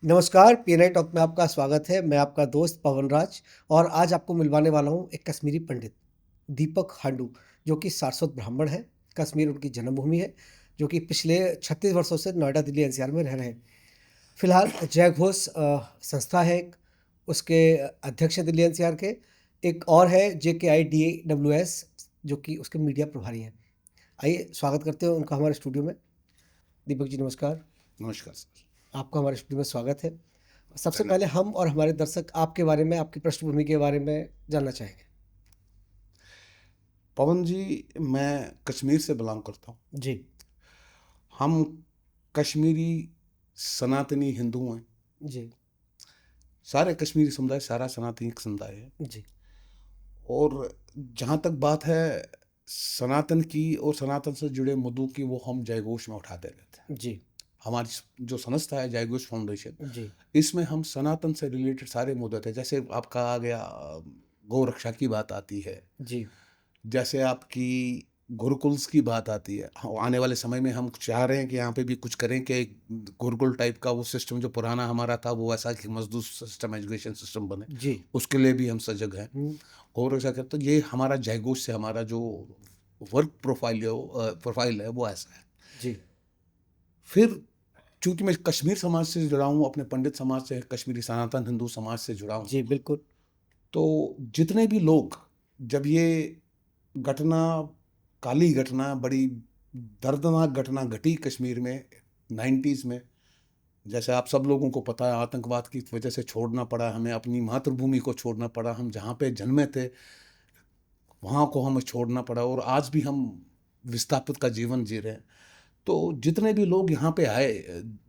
नमस्कार, PNI talk में आपका स्वागत है। मैं आपका दोस्त पवन राज और आज आपको मिलवाने वाला हूँ एक कश्मीरी पंडित, दीपक हांडू, जो कि सारस्वत ब्राह्मण हैं। कश्मीर उनकी जन्मभूमि है, जो कि पिछले 36 वर्षों से नोएडा, दिल्ली एनसीआर में रह रहे हैं। फिलहाल जय घोष संस्था है एक, उसके अध्यक्ष हैं दिल्ली एनसीआर के। एक और है JKIDWS, जो कि उसके मीडिया प्रभारी हैं। आइए स्वागत करते हैं उनका हमारे स्टूडियो में। दीपक जी नमस्कार। नमस्कार सर। आपका हमारे स्टूडियो में स्वागत है। सबसे धन्यवाद। पहले हम और हमारे दर्शक आपके बारे में, आपकी पृष्ठभूमि के बारे में जानना चाहेंगे। पवन जी, मैं कश्मीर से बिलोंग करता हूँ। जी। हम कश्मीरी सनातनी हिंदू हैं। जी। सारे कश्मीरी समुदाय, सारा सनातनी एक समुदाय है। जी। और जहाँ तक बात है सनातन की और सनातन से जुड़े मुद्दों की, वो हम जयघोष में उठाते रहते हैं। जी। हमारी जो संस्था है जयघोष फाउंडेशन, जी। इसमें हम सनातन से रिलेटेड सारे मुद्दे थे। जैसे आपका आ गया गौ रक्षा की बात आती है, जी। जैसे आपकी गुरुकुल्स की बात आती है। आने वाले समय में हम चाह रहे हैं कि यहाँ पे भी कुछ करें कि एक गुरुकुल टाइप का वो सिस्टम जो पुराना हमारा था, वो ऐसा कि मजदूर सिस्टम, एजुकेशन सिस्टम बने। जी। उसके लिए भी हम सजग हैं। हुँ। और ऐसा करते तो ये हमारा जयघोष से हमारा जो वर्क प्रोफाइल है वो ऐसा है। जी। फिर चूंकि मैं कश्मीर समाज से जुड़ा हूँ, अपने पंडित समाज से, कश्मीरी सनातन हिंदू समाज से जुड़ा हूँ, जी, बिल्कुल। तो जितने भी लोग, जब ये घटना, काली घटना, बड़ी दर्दनाक घटना घटी कश्मीर में 90s में, जैसे आप सब लोगों को पता है, आतंकवाद की वजह से छोड़ना पड़ा हमें, अपनी मातृभूमि को छोड़ना पड़ा, हम जहाँ पे जन्मे थे वहाँ को हमें छोड़ना पड़ा, और आज भी हम विस्थापित का जीवन जी रहे हैं। तो जितने भी लोग यहाँ पे आए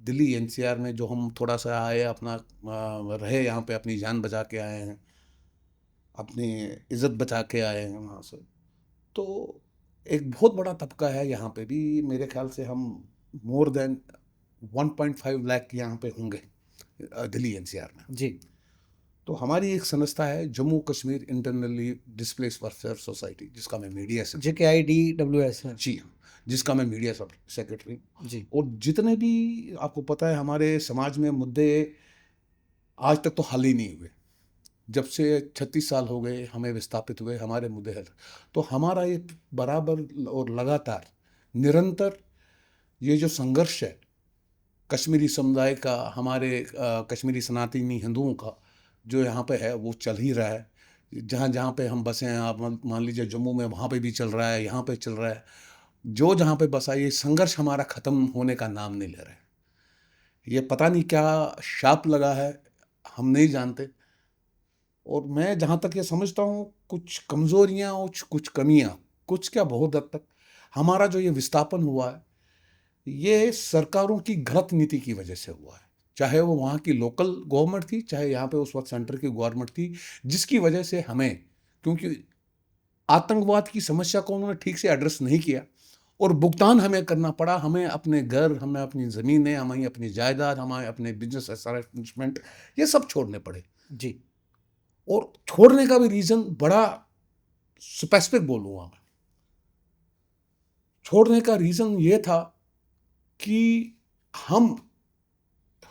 दिल्ली एनसीआर में, जो हम थोड़ा सा आए, अपना रहे यहाँ पे, अपनी जान बचा के आए हैं, अपनी इज्जत बचा के आए हैं वहाँ से, तो एक बहुत बड़ा तबका है यहाँ पे भी। मेरे ख्याल से हम मोर देन 1.5 लाख यहाँ पे होंगे दिल्ली एनसीआर में। जी। तो हमारी एक संस्था है Jammu Kashmir internally displace welfare society, जिसका मैं मीडिया सेक्रेटरी। JKIDWS है। जी हाँ, जिसका मैं मीडिया सेक्रेटरी। जी। और जितने भी आपको पता है हमारे समाज में मुद्दे आज तक तो हल ही नहीं हुए। जब से 36 साल हो गए हमें विस्थापित हुए, हमारे मुद्दे हल। तो हमारा ये बराबर और लगातार निरंतर ये जो संघर्ष है कश्मीरी समुदाय का, हमारे कश्मीरी सनातनी हिंदुओं का, जो यहाँ पे है वो चल ही रहा है। जहाँ जहाँ पे हम बसे हैं, आप मान लीजिए जम्मू में, वहाँ पे भी चल रहा है, यहाँ पे चल रहा है। जो जहाँ पे बसा, ये संघर्ष हमारा ख़त्म होने का नाम नहीं ले रहा है। ये पता नहीं क्या शाप लगा है, हम नहीं जानते। और मैं जहाँ तक ये समझता हूँ, कुछ कमज़ोरियाँ और कुछ कमियाँ, कुछ क्या बहुत हद तक हमारा जो ये विस्थापन हुआ है, ये सरकारों की गलत नीति की वजह से हुआ है। चाहे वो वहाँ की लोकल गवर्नमेंट थी, चाहे यहाँ पे उस वक्त सेंटर की गवर्नमेंट थी, जिसकी वजह से हमें, क्योंकि आतंकवाद की समस्या को उन्होंने ठीक से एड्रेस नहीं किया, और भुगतान हमें करना पड़ा। हमें अपने घर, हमें अपनी ज़मीनें, हमें अपनी जायदाद, हमें अपने बिजनेस एस्टेब्लिशमेंट, ये सब छोड़ने पड़े। जी। और छोड़ने का भी रीज़न बड़ा स्पेसिफिक बोलूँगा मैं। छोड़ने का रीज़न ये था कि हम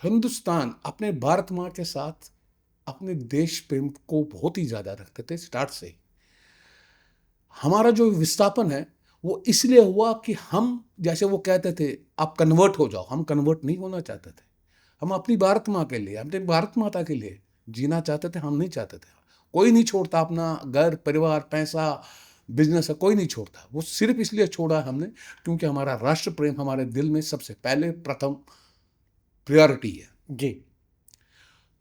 हिंदुस्तान, अपने भारत माँ के साथ अपने देश प्रेम को बहुत ही ज़्यादा रखते थे स्टार्ट से ही। हमारा जो विस्थापन है वो इसलिए हुआ कि हम, जैसे वो कहते थे आप कन्वर्ट हो जाओ, हम कन्वर्ट नहीं होना चाहते थे। हम अपनी भारत माँ के लिए, अपने भारत माता के लिए जीना चाहते थे, हम नहीं चाहते थे। कोई नहीं छोड़ता अपना घर, परिवार, पैसा, बिजनेस है, कोई नहीं छोड़ता। वो सिर्फ इसलिए छोड़ा हमने क्योंकि हमारा राष्ट्र प्रेम हमारे दिल में सबसे पहले प्रथम प्रायोरिटी है। जी।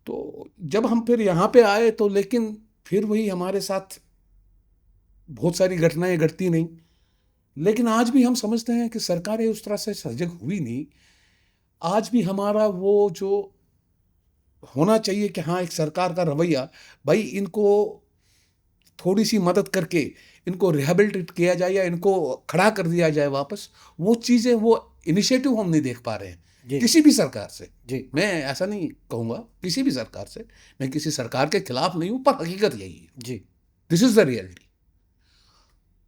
तो जब हम फिर यहाँ पे आए, तो लेकिन फिर वही हमारे साथ बहुत सारी घटनाएं घटती नहीं। लेकिन आज भी हम समझते हैं कि सरकारें उस तरह से सजग हुई नहीं। आज भी हमारा वो जो होना चाहिए कि हाँ, एक सरकार का रवैया, भाई इनको थोड़ी सी मदद करके इनको रिहेबिलिटेट किया जाए या इनको खड़ा कर दिया जाए वापस, वो चीज़ें, वो इनिशिएटिव हम नहीं देख पा रहे हैं जी। किसी भी सरकार से। जी। मैं ऐसा नहीं कहूँगा किसी भी सरकार से, मैं किसी सरकार के खिलाफ नहीं हूँ, पर हकीकत यही है। जी। This is the reality.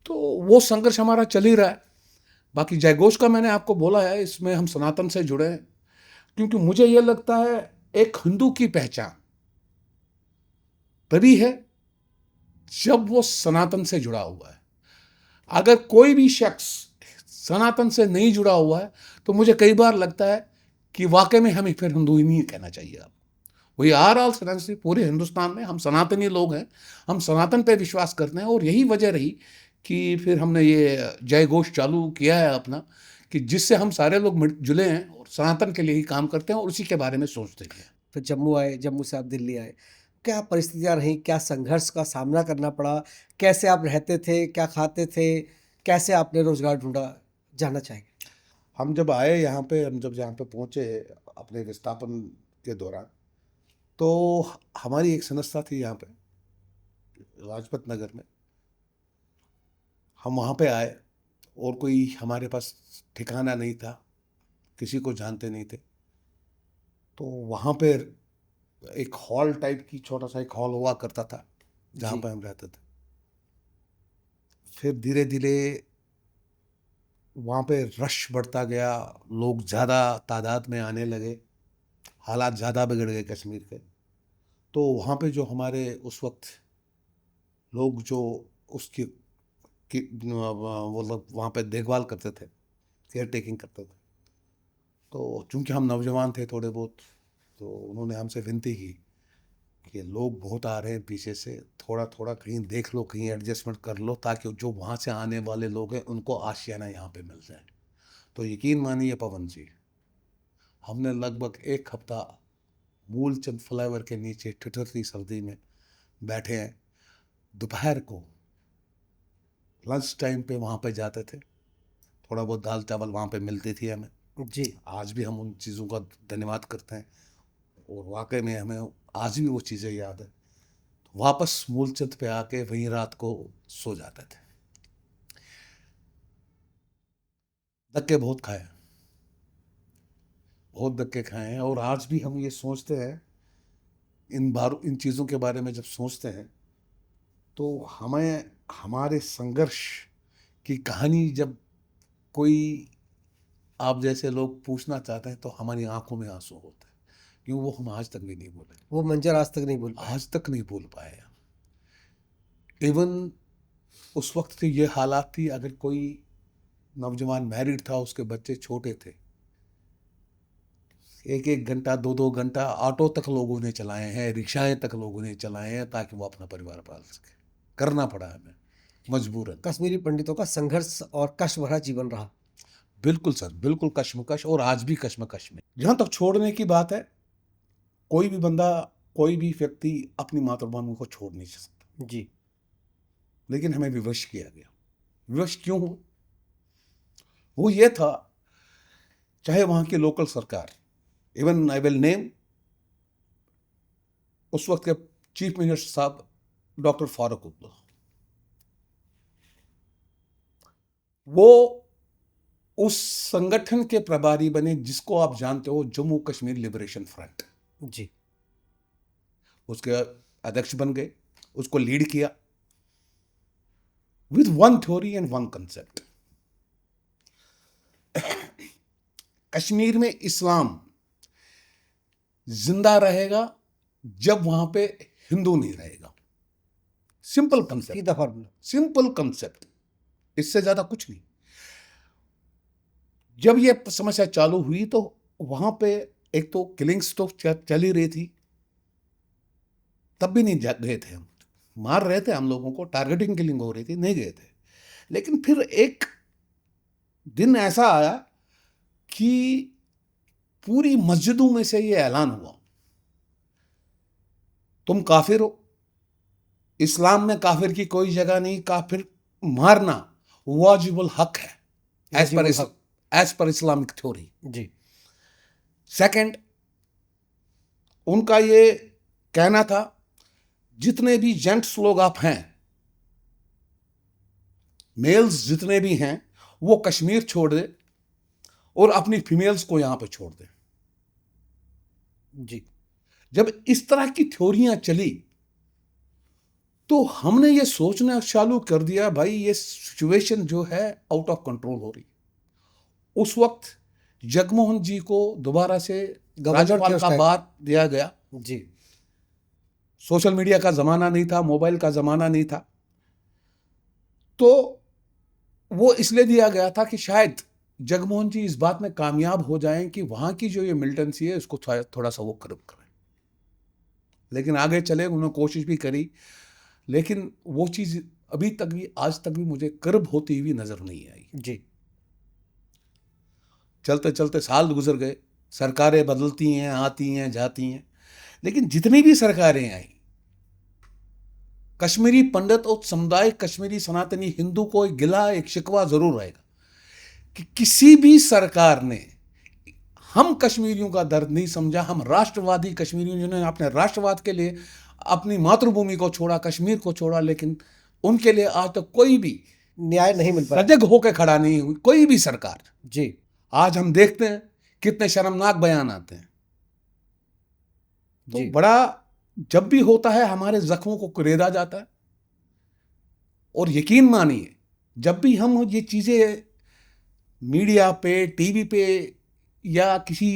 तो वो संघर्ष हमारा चल ही रहा है। बाकी जयघोष का मैंने आपको बोला है, इसमें हम सनातन से जुड़े हैं, क्योंकि मुझे ये लगता है एक हिंदू की पहचान तभी है जब वो सनातन से जुड़ा हुआ है। अगर कोई भी शख्स सनातन से नहीं जुड़ा हुआ है तो मुझे कई बार लगता है कि वाकई में हमें फिर हिंदू ही नहीं कहना चाहिए। अब वी आर ऑल सनातनी, पूरे हिंदुस्तान में हम सनातनी लोग हैं, हम सनातन पे विश्वास करते हैं। और यही वजह रही कि फिर हमने ये जय घोष चालू किया है अपना, कि जिससे हम सारे लोग जुले हैं और सनातन के लिए ही काम करते हैं और उसी के बारे में सोचते हैं। फिर जम्मू आए, जम्मू से आप दिल्ली आए। क्या परिस्थितियाँ रहीं? क्या संघर्ष का सामना करना पड़ा? कैसे आप रहते थे? क्या खाते थे? कैसे आपने रोज़गार ढूँढा? जानना चाहेंगे। हम जब आए यहाँ पे, हम जब यहाँ पे पहुँचे अपने विस्थापन के दौरान, तो हमारी एक संस्था थी यहाँ पे लाजपत नगर में। हम वहाँ पे आए और कोई हमारे पास ठिकाना नहीं था, किसी को जानते नहीं थे। तो वहाँ पे एक हॉल टाइप की, छोटा सा एक हॉल हुआ करता था जहाँ जी। पे हम रहते थे। फिर धीरे धीरे वहाँ पे रश बढ़ता गया, लोग ज़्यादा तादाद में आने लगे, हालात ज़्यादा बिगड़ गए कश्मीर के। तो वहाँ पे जो हमारे उस वक्त लोग जो उसकी वो लोग वहाँ पे देखभाल करते थे, केयर टेकिंग करते थे, तो चूंकि हम नौजवान थे थोड़े बहुत, तो उन्होंने हमसे विनती की कि लोग बहुत आ रहे हैं पीछे से, थोड़ा थोड़ा कहीं देख लो, कहीं एडजस्टमेंट कर लो, ताकि जो वहाँ से आने वाले लोग हैं उनको आशियाना यहाँ पे मिल जाए। तो यकीन मानिए पवन जी, हमने लगभग एक हफ्ता मूलचंद फ्लाईओवर के नीचे ठिठुरती सर्दी में बैठे हैं। दोपहर को लंच टाइम पे वहाँ पे जाते थे, थोड़ा बहुत दाल चावल वहाँ पे मिलती थी हमें। जी। आज भी हम उन चीज़ों का धन्यवाद करते हैं और वाकई में हमें आज भी वो चीज़ें याद है। तो वापस मूलचंद पे आके वहीं रात को सो जाते थे। धक्के बहुत खाए, बहुत धक्के खाए हैं। और आज भी हम ये सोचते हैं, इन चीज़ों के बारे में जब सोचते हैं, तो हमें हमारे संघर्ष की कहानी जब कोई आप जैसे लोग पूछना चाहते हैं, तो हमारी आंखों में आंसू होते हैं, क्यों वो हम आज तक भी नहीं बोले, वो मंज़र आज तक नहीं भूल पाए। आज तक नहीं बोल पाए। इवन उस वक्त की ये हालात थी, अगर कोई नौजवान मैरिड था, उसके बच्चे छोटे थे, एक एक घंटा, दो दो घंटा ऑटो तक लोगों ने चलाए हैं, रिक्शाएं तक लोगों ने चलाए हैं, ताकि वो अपना परिवार पाल सके। करना पड़ा हमें मजबूरन। कश्मीरी पंडितों का संघर्ष और कष्ट भरा जीवन रहा। बिल्कुल सर, बिल्कुल कश्मकश, और आज भी कश्मकश में। जहाँ तक छोड़ने की बात है, कोई भी बंदा, कोई भी व्यक्ति अपनी मातृभूमि को छोड़ नहीं सकता, जी। लेकिन हमें विवश किया गया। विवश क्यों हुआ? वो ये था, चाहे वहाँ की लोकल सरकार, इवन आई विल नेम उस वक्त के चीफ मिनिस्टर साहब डॉक्टर फारूक अब्दुल्ला, वो उस संगठन के प्रभारी बने जिसको आप जानते हो, जम्मू कश्मीर लिबरेशन फ्रंट। जी। उसके अध्यक्ष बन गए, उसको लीड किया with one theory and one concept. Kashmir में इस्लाम जिंदा रहेगा जब वहां पे हिंदू नहीं रहेगा। सिंपल कंसेप्ट, सीधा फॉर्मूला। सिंपल कंसेप्ट, इससे ज्यादा कुछ नहीं। जब ये समस्या चालू हुई तो वहां पे एक तो किलिंग्स तो चल ही रही थी, तब भी नहीं गए थे हम। मार रहे थे हम लोगों को, टारगेटिंग किलिंग हो रही थी, नहीं गए थे। लेकिन फिर एक दिन ऐसा आया कि पूरी मस्जिदों में से ये ऐलान हुआ, तुम काफिर हो, इस्लाम में काफिर की कोई जगह नहीं, काफिर मारना वाजिबुल हक है एज पर इस्लामिक थ्योरी। जी। सेकंड, उनका ये कहना था, जितने भी जेंट्स लोग आप हैं, मेल्स जितने भी हैं, वो कश्मीर छोड़ दे और अपनी फीमेल्स को यहां पे छोड़ दे। जी। जब इस तरह की थ्योरियां चली तो हमने ये सोचना चालू कर दिया, भाई ये सिचुएशन जो है आउट ऑफ कंट्रोल हो रही। उस वक्त जगमोहन जी को दोबारा से गवर्नर राज्यपाल थे उस का टाइम। बात दिया गया। जी, सोशल मीडिया का जमाना नहीं था, मोबाइल का जमाना नहीं था, तो वो इसलिए दिया गया था कि शायद जगमोहन जी इस बात में कामयाब हो जाएं कि वहां की जो ये मिलिटेंसी है इसको थोड़ा सा वो कर्ब करें। लेकिन आगे चले, उन्होंने कोशिश भी करी, लेकिन वो चीज अभी तक भी, आज तक भी मुझे कर्ब होती हुई नजर नहीं आई। जी, चलते चलते साल गुजर गए, सरकारें बदलती हैं, आती हैं, जाती हैं, लेकिन जितनी भी सरकारें आई, कश्मीरी पंडित और समुदाय, कश्मीरी सनातनी हिंदू को एक गिला, एक शिकवा जरूर रहेगा कि किसी भी सरकार ने हम कश्मीरियों का दर्द नहीं समझा। हम राष्ट्रवादी कश्मीरियों, जिन्होंने अपने राष्ट्रवाद के लिए अपनी मातृभूमि को छोड़ा, कश्मीर को छोड़ा, लेकिन उनके लिए आज तक कोई भी न्याय नहीं मिल पाया। सजग होकर खड़ा नहीं हुई, कोई भी सरकार। जी, आज हम देखते हैं कितने शर्मनाक बयान आते हैं। तो जी, बड़ा, जब भी होता है हमारे जख्मों को कुरेदा जाता है। और यकीन मानिए, जब भी हम ये चीजें मीडिया पे, टीवी पे या किसी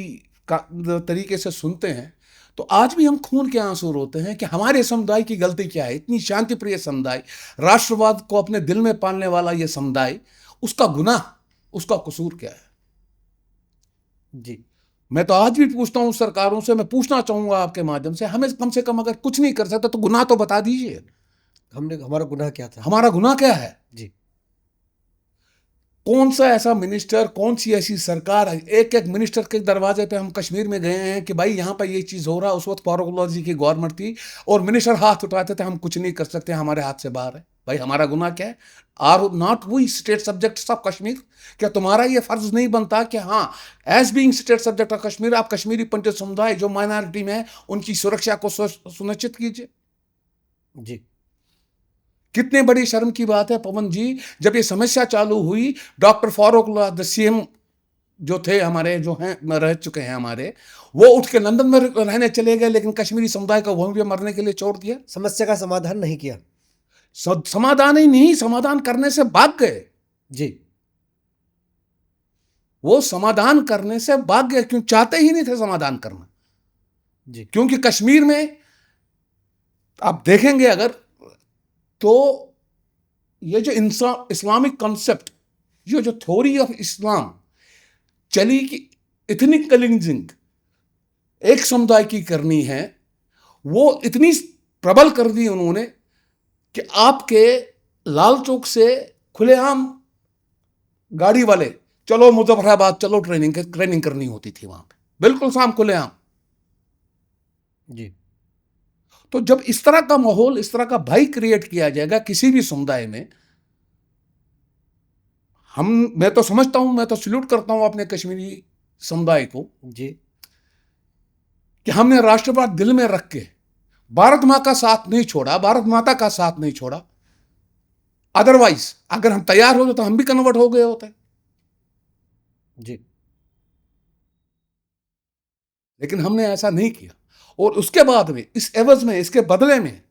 तरीके से सुनते हैं, तो आज भी हम खून के आंसू रोते हैं कि हमारे समुदाय की गलती क्या है। इतनी शांति प्रिय समुदाय, राष्ट्रवाद को अपने दिल में पालने वाला ये समुदाय, उसका गुनाह, उसका कसूर क्या है। जी, मैं तो आज भी पूछता हूं सरकारों से, मैं पूछना चाहूंगा आपके माध्यम से, हमें कम से कम अगर कुछ नहीं कर सकते तो गुनाह तो बता दीजिए। हमारा गुनाह क्या था? हमारा गुनाह क्या है? जी, कौन सा ऐसा मिनिस्टर, कौन सी ऐसी सरकार है? एक एक मिनिस्टर के दरवाजे पे हम कश्मीर में गए हैं कि भाई यहाँ पर ये चीज हो रहा है। उस वक्त फारूक जी की गवर्नमेंट थी और मिनिस्टर हाथ उठाते थे, हम कुछ नहीं कर सकते, हमारे हाथ से बाहर है। भाई हमारा गुनाह क्या है? Are not we state subjects of Kashmir? क्या तुम्हारा ये फर्ज नहीं बनता कि हाँ, as being state subject of Kashmir, आप कश्मीरी पंडित समुदाय जो माइनॉरिटी में है उनकी सुरक्षा को सुनिश्चित कीजिए। जी, कितने बड़ी शर्म की बात है पवन जी, जब ये समस्या चालू हुई, डॉक्टर फारूक द सीएम जो थे हमारे, जो हैं रह चुके हैं हमारे, वो उठ के लंदन में रहने चले गए, लेकिन कश्मीरी समुदाय को वहीं पे मरने के लिए छोड़ दिया। समस्या का समाधान नहीं किया। समाधान ही नहीं, समाधान करने से भाग गए। जी, वो समाधान करने से भाग गए, क्यों? चाहते ही नहीं थे समाधान करना। जी, क्योंकि कश्मीर में आप देखेंगे अगर, तो ये जो इस्लामिक कॉन्सेप्ट, ये जो थ्योरी ऑफ इस्लाम चली कि इथनिक क्लींजिंग एक समुदाय की करनी है, वो इतनी प्रबल कर दी उन्होंने कि आपके लाल चौक से खुलेआम गाड़ी वाले, चलो मुजफ्फराबाद चलो, ट्रेनिंग करनी होती थी वहां पे, बिल्कुल शाम खुलेआम। जी, तो जब इस तरह का माहौल, इस तरह का भय क्रिएट किया जाएगा किसी भी समुदाय में, मैं तो समझता हूं, मैं तो सल्यूट करता हूं अपने कश्मीरी समुदाय को जी, कि हमने राष्ट्रवाद दिल में रख के भारत मां का साथ नहीं छोड़ा, भारत माता का साथ नहीं छोड़ा। अदरवाइज अगर हम तैयार होते तो हम भी कन्वर्ट हो गए होते। जी, लेकिन हमने ऐसा नहीं किया। और उसके बाद में, इस एवज में, इसके बदले में,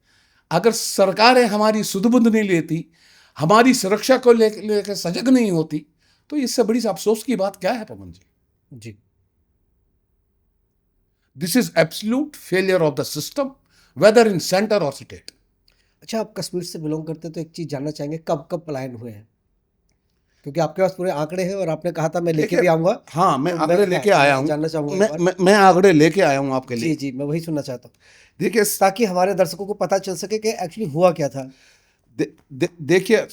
अगर सरकारें हमारी सुध-बुध नहीं लेती, हमारी सुरक्षा को लेकर सजग नहीं होती, तो इससे बड़ी अफसोस की बात क्या है पवन जी? जी, this is absolute failure of the system, whether in centre और स्टेट। अच्छा, आप कश्मीर से बिलोंग करते हैं तो एक चीज़ जानना चाहेंगे, कब कब पलायन हुए हैं? क्योंकि आपके पास पूरे आंकड़े हैं और आपने कहा था मैं लेके भी आऊँगा। हाँ, मैं तो आंकड़े लेके आया हूँ। जानना चाहूँगा एक बार। मैं आंकड़े लेके आया हूँ आपके जी, लिए। जी, मैं वही सुनना चाहता हूँ, देखिए, ताकि हमारे दर्शकों को पता चल सके कि एक्चुअली हुआ क्या था। देखिए,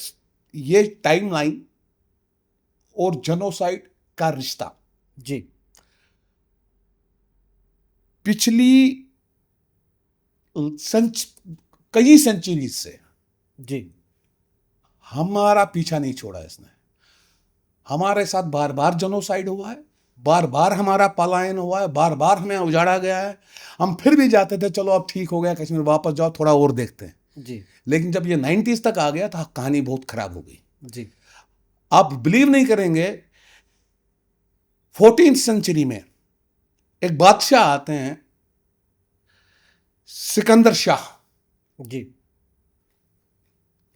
ये टाइमलाइन और जेनोसाइड का रिश्ता जी, पिछली कई सेंचुरीज से जी, हमारा पीछा नहीं छोड़ा इसने। हमारे साथ बार बार जेनोसाइड हुआ है, बार बार हमारा पलायन हुआ है, बार बार हमें उजाड़ा गया है। हम फिर भी जाते थे, चलो अब ठीक हो गया कश्मीर, वापस जाओ, थोड़ा और देखते हैं। जी, लेकिन जब ये 90s तक आ गया तो कहानी बहुत खराब हो गई। जी, आप बिलीव नहीं करेंगे, 14th सेंचुरी में एक बादशाह आते हैं, सिकंदर शाह। जी,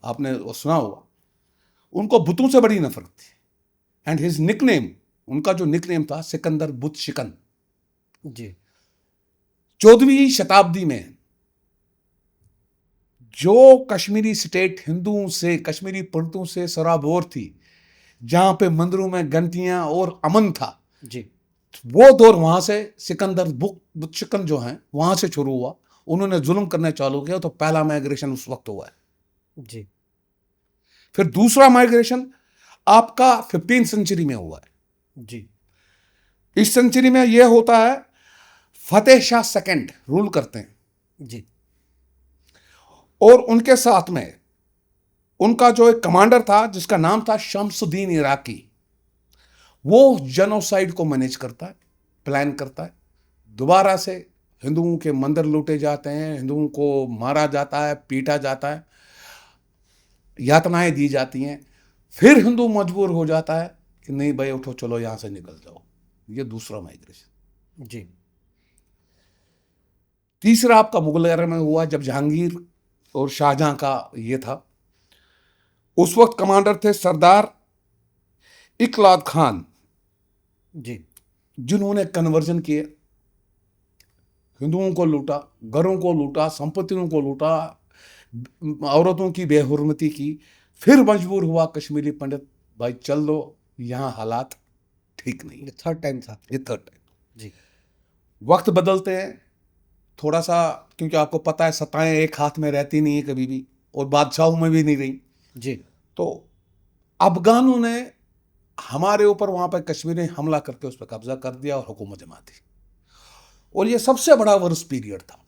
आपने वो सुना होगा। उनको बुतों से बड़ी नफरत थी, एंड हिज निकनेम, उनका जो निकनेम था, सिकंदर बुत शिकन। जी। 14वीं शताब्दी में जो कश्मीरी स्टेट हिंदुओं से, कश्मीरी पंडितों से सराबोर थी, जहां पे मंदिरों में घंटियां और अमन था, जी। वो दौर वहां से सिकंदर बुतशिकन जो हैं वहां से शुरू हुआ। उन्होंने जुल्म करने चालू किया, तो पहला माइग्रेशन उस वक्त हुआ है। जी। फिर दूसरा माइग्रेशन आपका 15th सेंचुरी में हुआ है। जी। इस सेंचुरी में यह होता है, फतेह शाह सेकंड रूल करते हैं, जी। और उनके साथ में उनका जो एक कमांडर था जिसका नाम था शम्सुद्दीन इराकी, वो जेनोसाइड को मैनेज करता है, प्लान करता है। दोबारा से हिंदुओं के मंदिर लूटे जाते हैं, हिंदुओं को मारा जाता है, पीटा जाता है, यातनाएं दी जाती हैं। फिर हिंदू मजबूर हो जाता है कि नहीं भाई उठो, चलो यहां से निकल जाओ। ये दूसरा माइग्रेशन। जी। तीसरा आपका मुगल एरा में हुआ, जब जहांगीर और शाहजहां का ये था। उस वक्त कमांडर थे सरदार इकलाद खान, जी। जिन्होंने कन्वर्जन किए, हिंदुओं को लूटा, घरों को लूटा, संपत्तियों को लूटा, औरतों की बेहुरमती की। फिर मजबूर हुआ कश्मीरी पंडित, भाई चल दो, यहाँ हालात ठीक नहीं। ये थर्ड टाइम था। ये थर्ड टाइम। जी। वक्त बदलते हैं थोड़ा सा, क्योंकि आपको पता है सत्ताएं एक हाथ में रहती नहीं है कभी भी, और बादशाहों में भी नहीं रही। जी। तो अफगानों ने हमारे ऊपर वहां पर कश्मीर में हमला करके उस पर कब्जा कर दिया और हुकूमत जमा दी। और ये सबसे बड़ा वर्स्ट पीरियड था।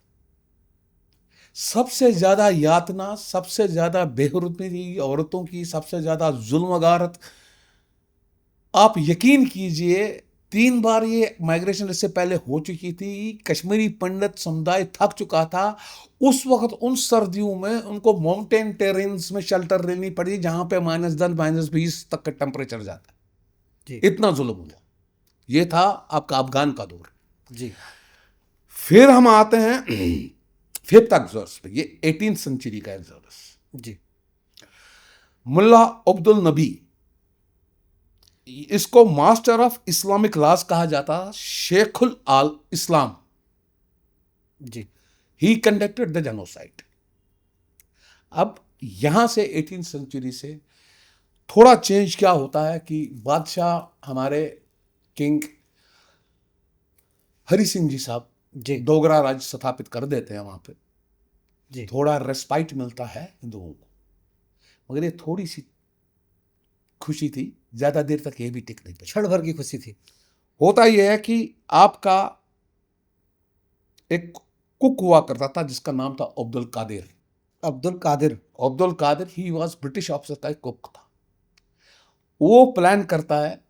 सबसे ज्यादा यातना, सबसे ज्यादा बेहुरमती औरतों की, सबसे ज्यादा जुल्म गारत। आप यकीन कीजिए, 3 बार ये माइग्रेशन इससे पहले हो चुकी थी। कश्मीरी पंडित समुदाय थक चुका था। उस वक्त उन सर्दियों में उनको माउंटेन टेरेन्स में शेल्टर लेनी पड़ी, जहां पे -10 -20 तक का टेम्परेचर जाता जी। है। इतना जुल्म हुआ। ये था आपका अफगान का दौर। जी। फिर हम आते हैं फिफ्थ एक्सॉर्स पे। ये 18th सेंचुरी का एक्सॉर्स। जी। मुल्ला अब्दुल नबी, इसको मास्टर ऑफ इस्लामिक लॉज कहा जाता, शेखुल आल इस्लाम। जी। He conducted the genocide. अब यहां से 18th सेंचुरी से थोड़ा चेंज क्या होता है कि बादशाह हमारे किंग हरि सिंह जी साहब जी। डोगरा राज स्थापित कर देते हैं वहां पे। जी। थोड़ा रेस्पाइट मिलता है हिंदुओं को, मगर ये थोड़ी सी खुशी थी, ज्यादा देर तक ये भी टिक नहीं पाई। क्षण भर की खुशी थी। होता यह है कि आपका एक कुक हुआ करता था जिसका नाम था अब्दुल कादिर। अब्दुल कादिर। अब्दुल कादिर ही वॉज ब्रिटिश ऑफिसर का एक कुक था। वो प्लान करता है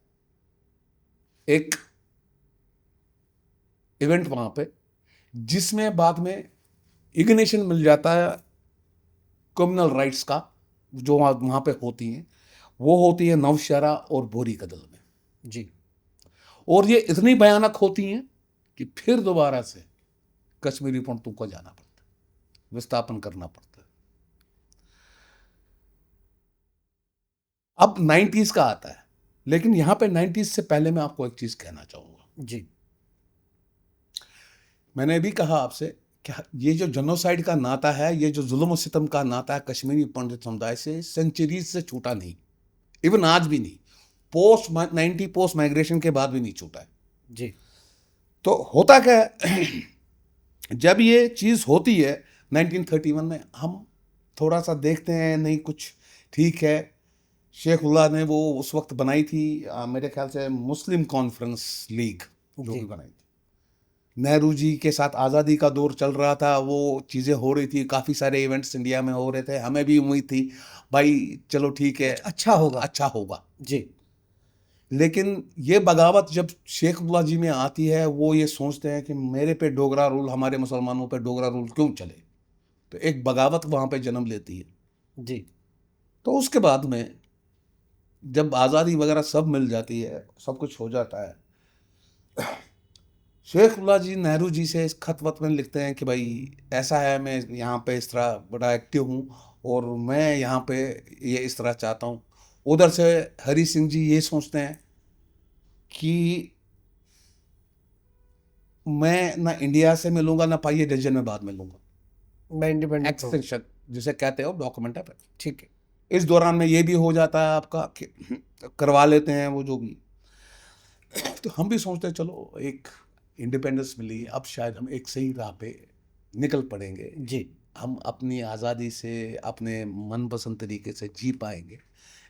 एक इवेंट वहां पे, जिसमें बाद में इग्निशन मिल जाता है कम्युनल राइट्स का, जो वहां पे होती हैं। वो होती है नौशहरा और बोरी कदल में। जी। और ये इतनी भयानक होती हैं कि फिर दोबारा से कश्मीरी पंडितों को जाना पड़ता है, विस्थापन करना पड़ता है। अब 90s का आता है, लेकिन यहां पे 90s से पहले मैं आपको एक चीज कहना चाहूंगा। जी। मैंने भी कहा आपसे कि ये जो जेनोसाइड का नाता है, ये जो जुल्म और सितम का नाता है कश्मीरी पंडित समुदाय से, सेंचुरीज से छूटा नहीं, इवन आज भी नहीं, पोस्ट माइग्रेशन के बाद भी नहीं छूटा है। जी। तो होता क्या है जब ये चीज होती है 1931 में, हम थोड़ा सा देखते हैं नहीं कुछ ठीक है। शेखुल्ला ने वो उस वक्त बनाई थी, मेरे ख्याल से मुस्लिम कॉन्फ्रेंस लीग जो जी। भी बनाई थी। नेहरू जी के साथ आज़ादी का दौर चल रहा था, वो चीज़ें हो रही थी, काफ़ी सारे इवेंट्स इंडिया में हो रहे थे। हमें भी उम्मीद थी भाई चलो ठीक है, अच्छा होगा। अच्छा होगा। जी। लेकिन ये बगावत जब शेखुल्ला जी में आती है, वो ये सोचते हैं कि मेरे पे डोगरा रूल, हमारे मुसलमानों पे डोगरा रूल क्यों चले। तो एक बगावत वहाँ पे जन्म लेती है। जी। तो उसके बाद में जब आज़ादी वगैरह सब मिल जाती है, सब कुछ हो जाता है, शेखुल्ला जी नेहरू जी से इस खत वत में लिखते हैं कि भाई ऐसा है, मैं यहाँ पे इस तरह बड़ा एक्टिव हूँ और मैं यहाँ पे ये इस तरह चाहता हूँ। उधर से हरि सिंह जी ये सोचते हैं कि मैं ना इंडिया से मिलूंगा ना पाइए डिसीजन में बाद में लूंगा, मैं इंडिपेंडेंट हूँ। एक्सटेंशन जिसे कहते हो डॉक्यूमेंट है। ठीक है। इस दौरान में ये भी हो जाता है आपका कि करवा लेते हैं वो जो भी। तो हम भी सोचते हैं चलो एक इंडिपेंडेंस मिली, अब शायद हम एक सही राह पे निकल पड़ेंगे, जी। हम अपनी आज़ादी से अपने मनपसंद तरीके से जी पाएंगे।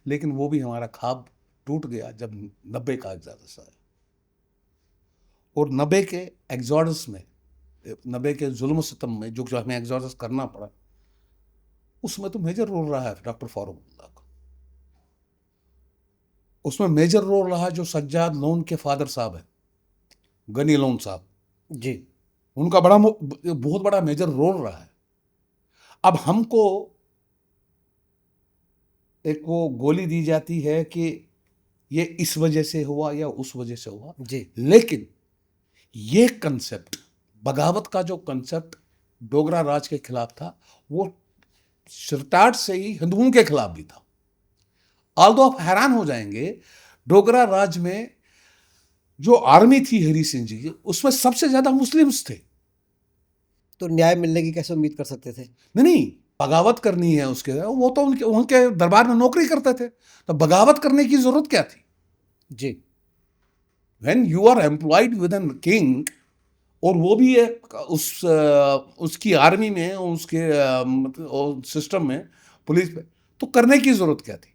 लेकिन वो भी हमारा ख्वाब टूट गया जब 90 का एग्जॉडस आया। और 90 के एग्जॉडस में, 90 के जुल्म सितम में जो हमें एग्जॉडस करना पड़ा, उसमें तो मेजर रोल रहा है डॉक्टर फारूक। उसमें मेजर रोल रहा जो सज्जाद लोन के फादर साहब हैं, गनी लोन साहब जी। उनका बहुत बड़ा मेजर रोल रहा है। अब हमको एक वो गोली दी जाती है कि ये इस वजह से हुआ या उस वजह से हुआ जी। लेकिन ये कंसेप्ट, बगावत का जो कंसेप्ट डोगरा राज के खिलाफ था, वो स्टार्ट से ही हिंदुओं के खिलाफ भी था। ऑल्दो आप हैरान हो जाएंगे, डोगरा राज में जो आर्मी थी हरी सिंह जी की, उसमें सबसे ज्यादा मुस्लिम्स थे। तो न्याय मिलने की कैसे उम्मीद कर सकते थे? नहीं, बगावत करनी है उसके, वो तो उनके उनके दरबार में नौकरी करते थे, तो बगावत करने की जरूरत क्या थी? जी। When you are employed with an king, और वो भी एक उसकी आर्मी में, उसके सिस्टम में, पुलिस में, तो करने की जरूरत क्या थी?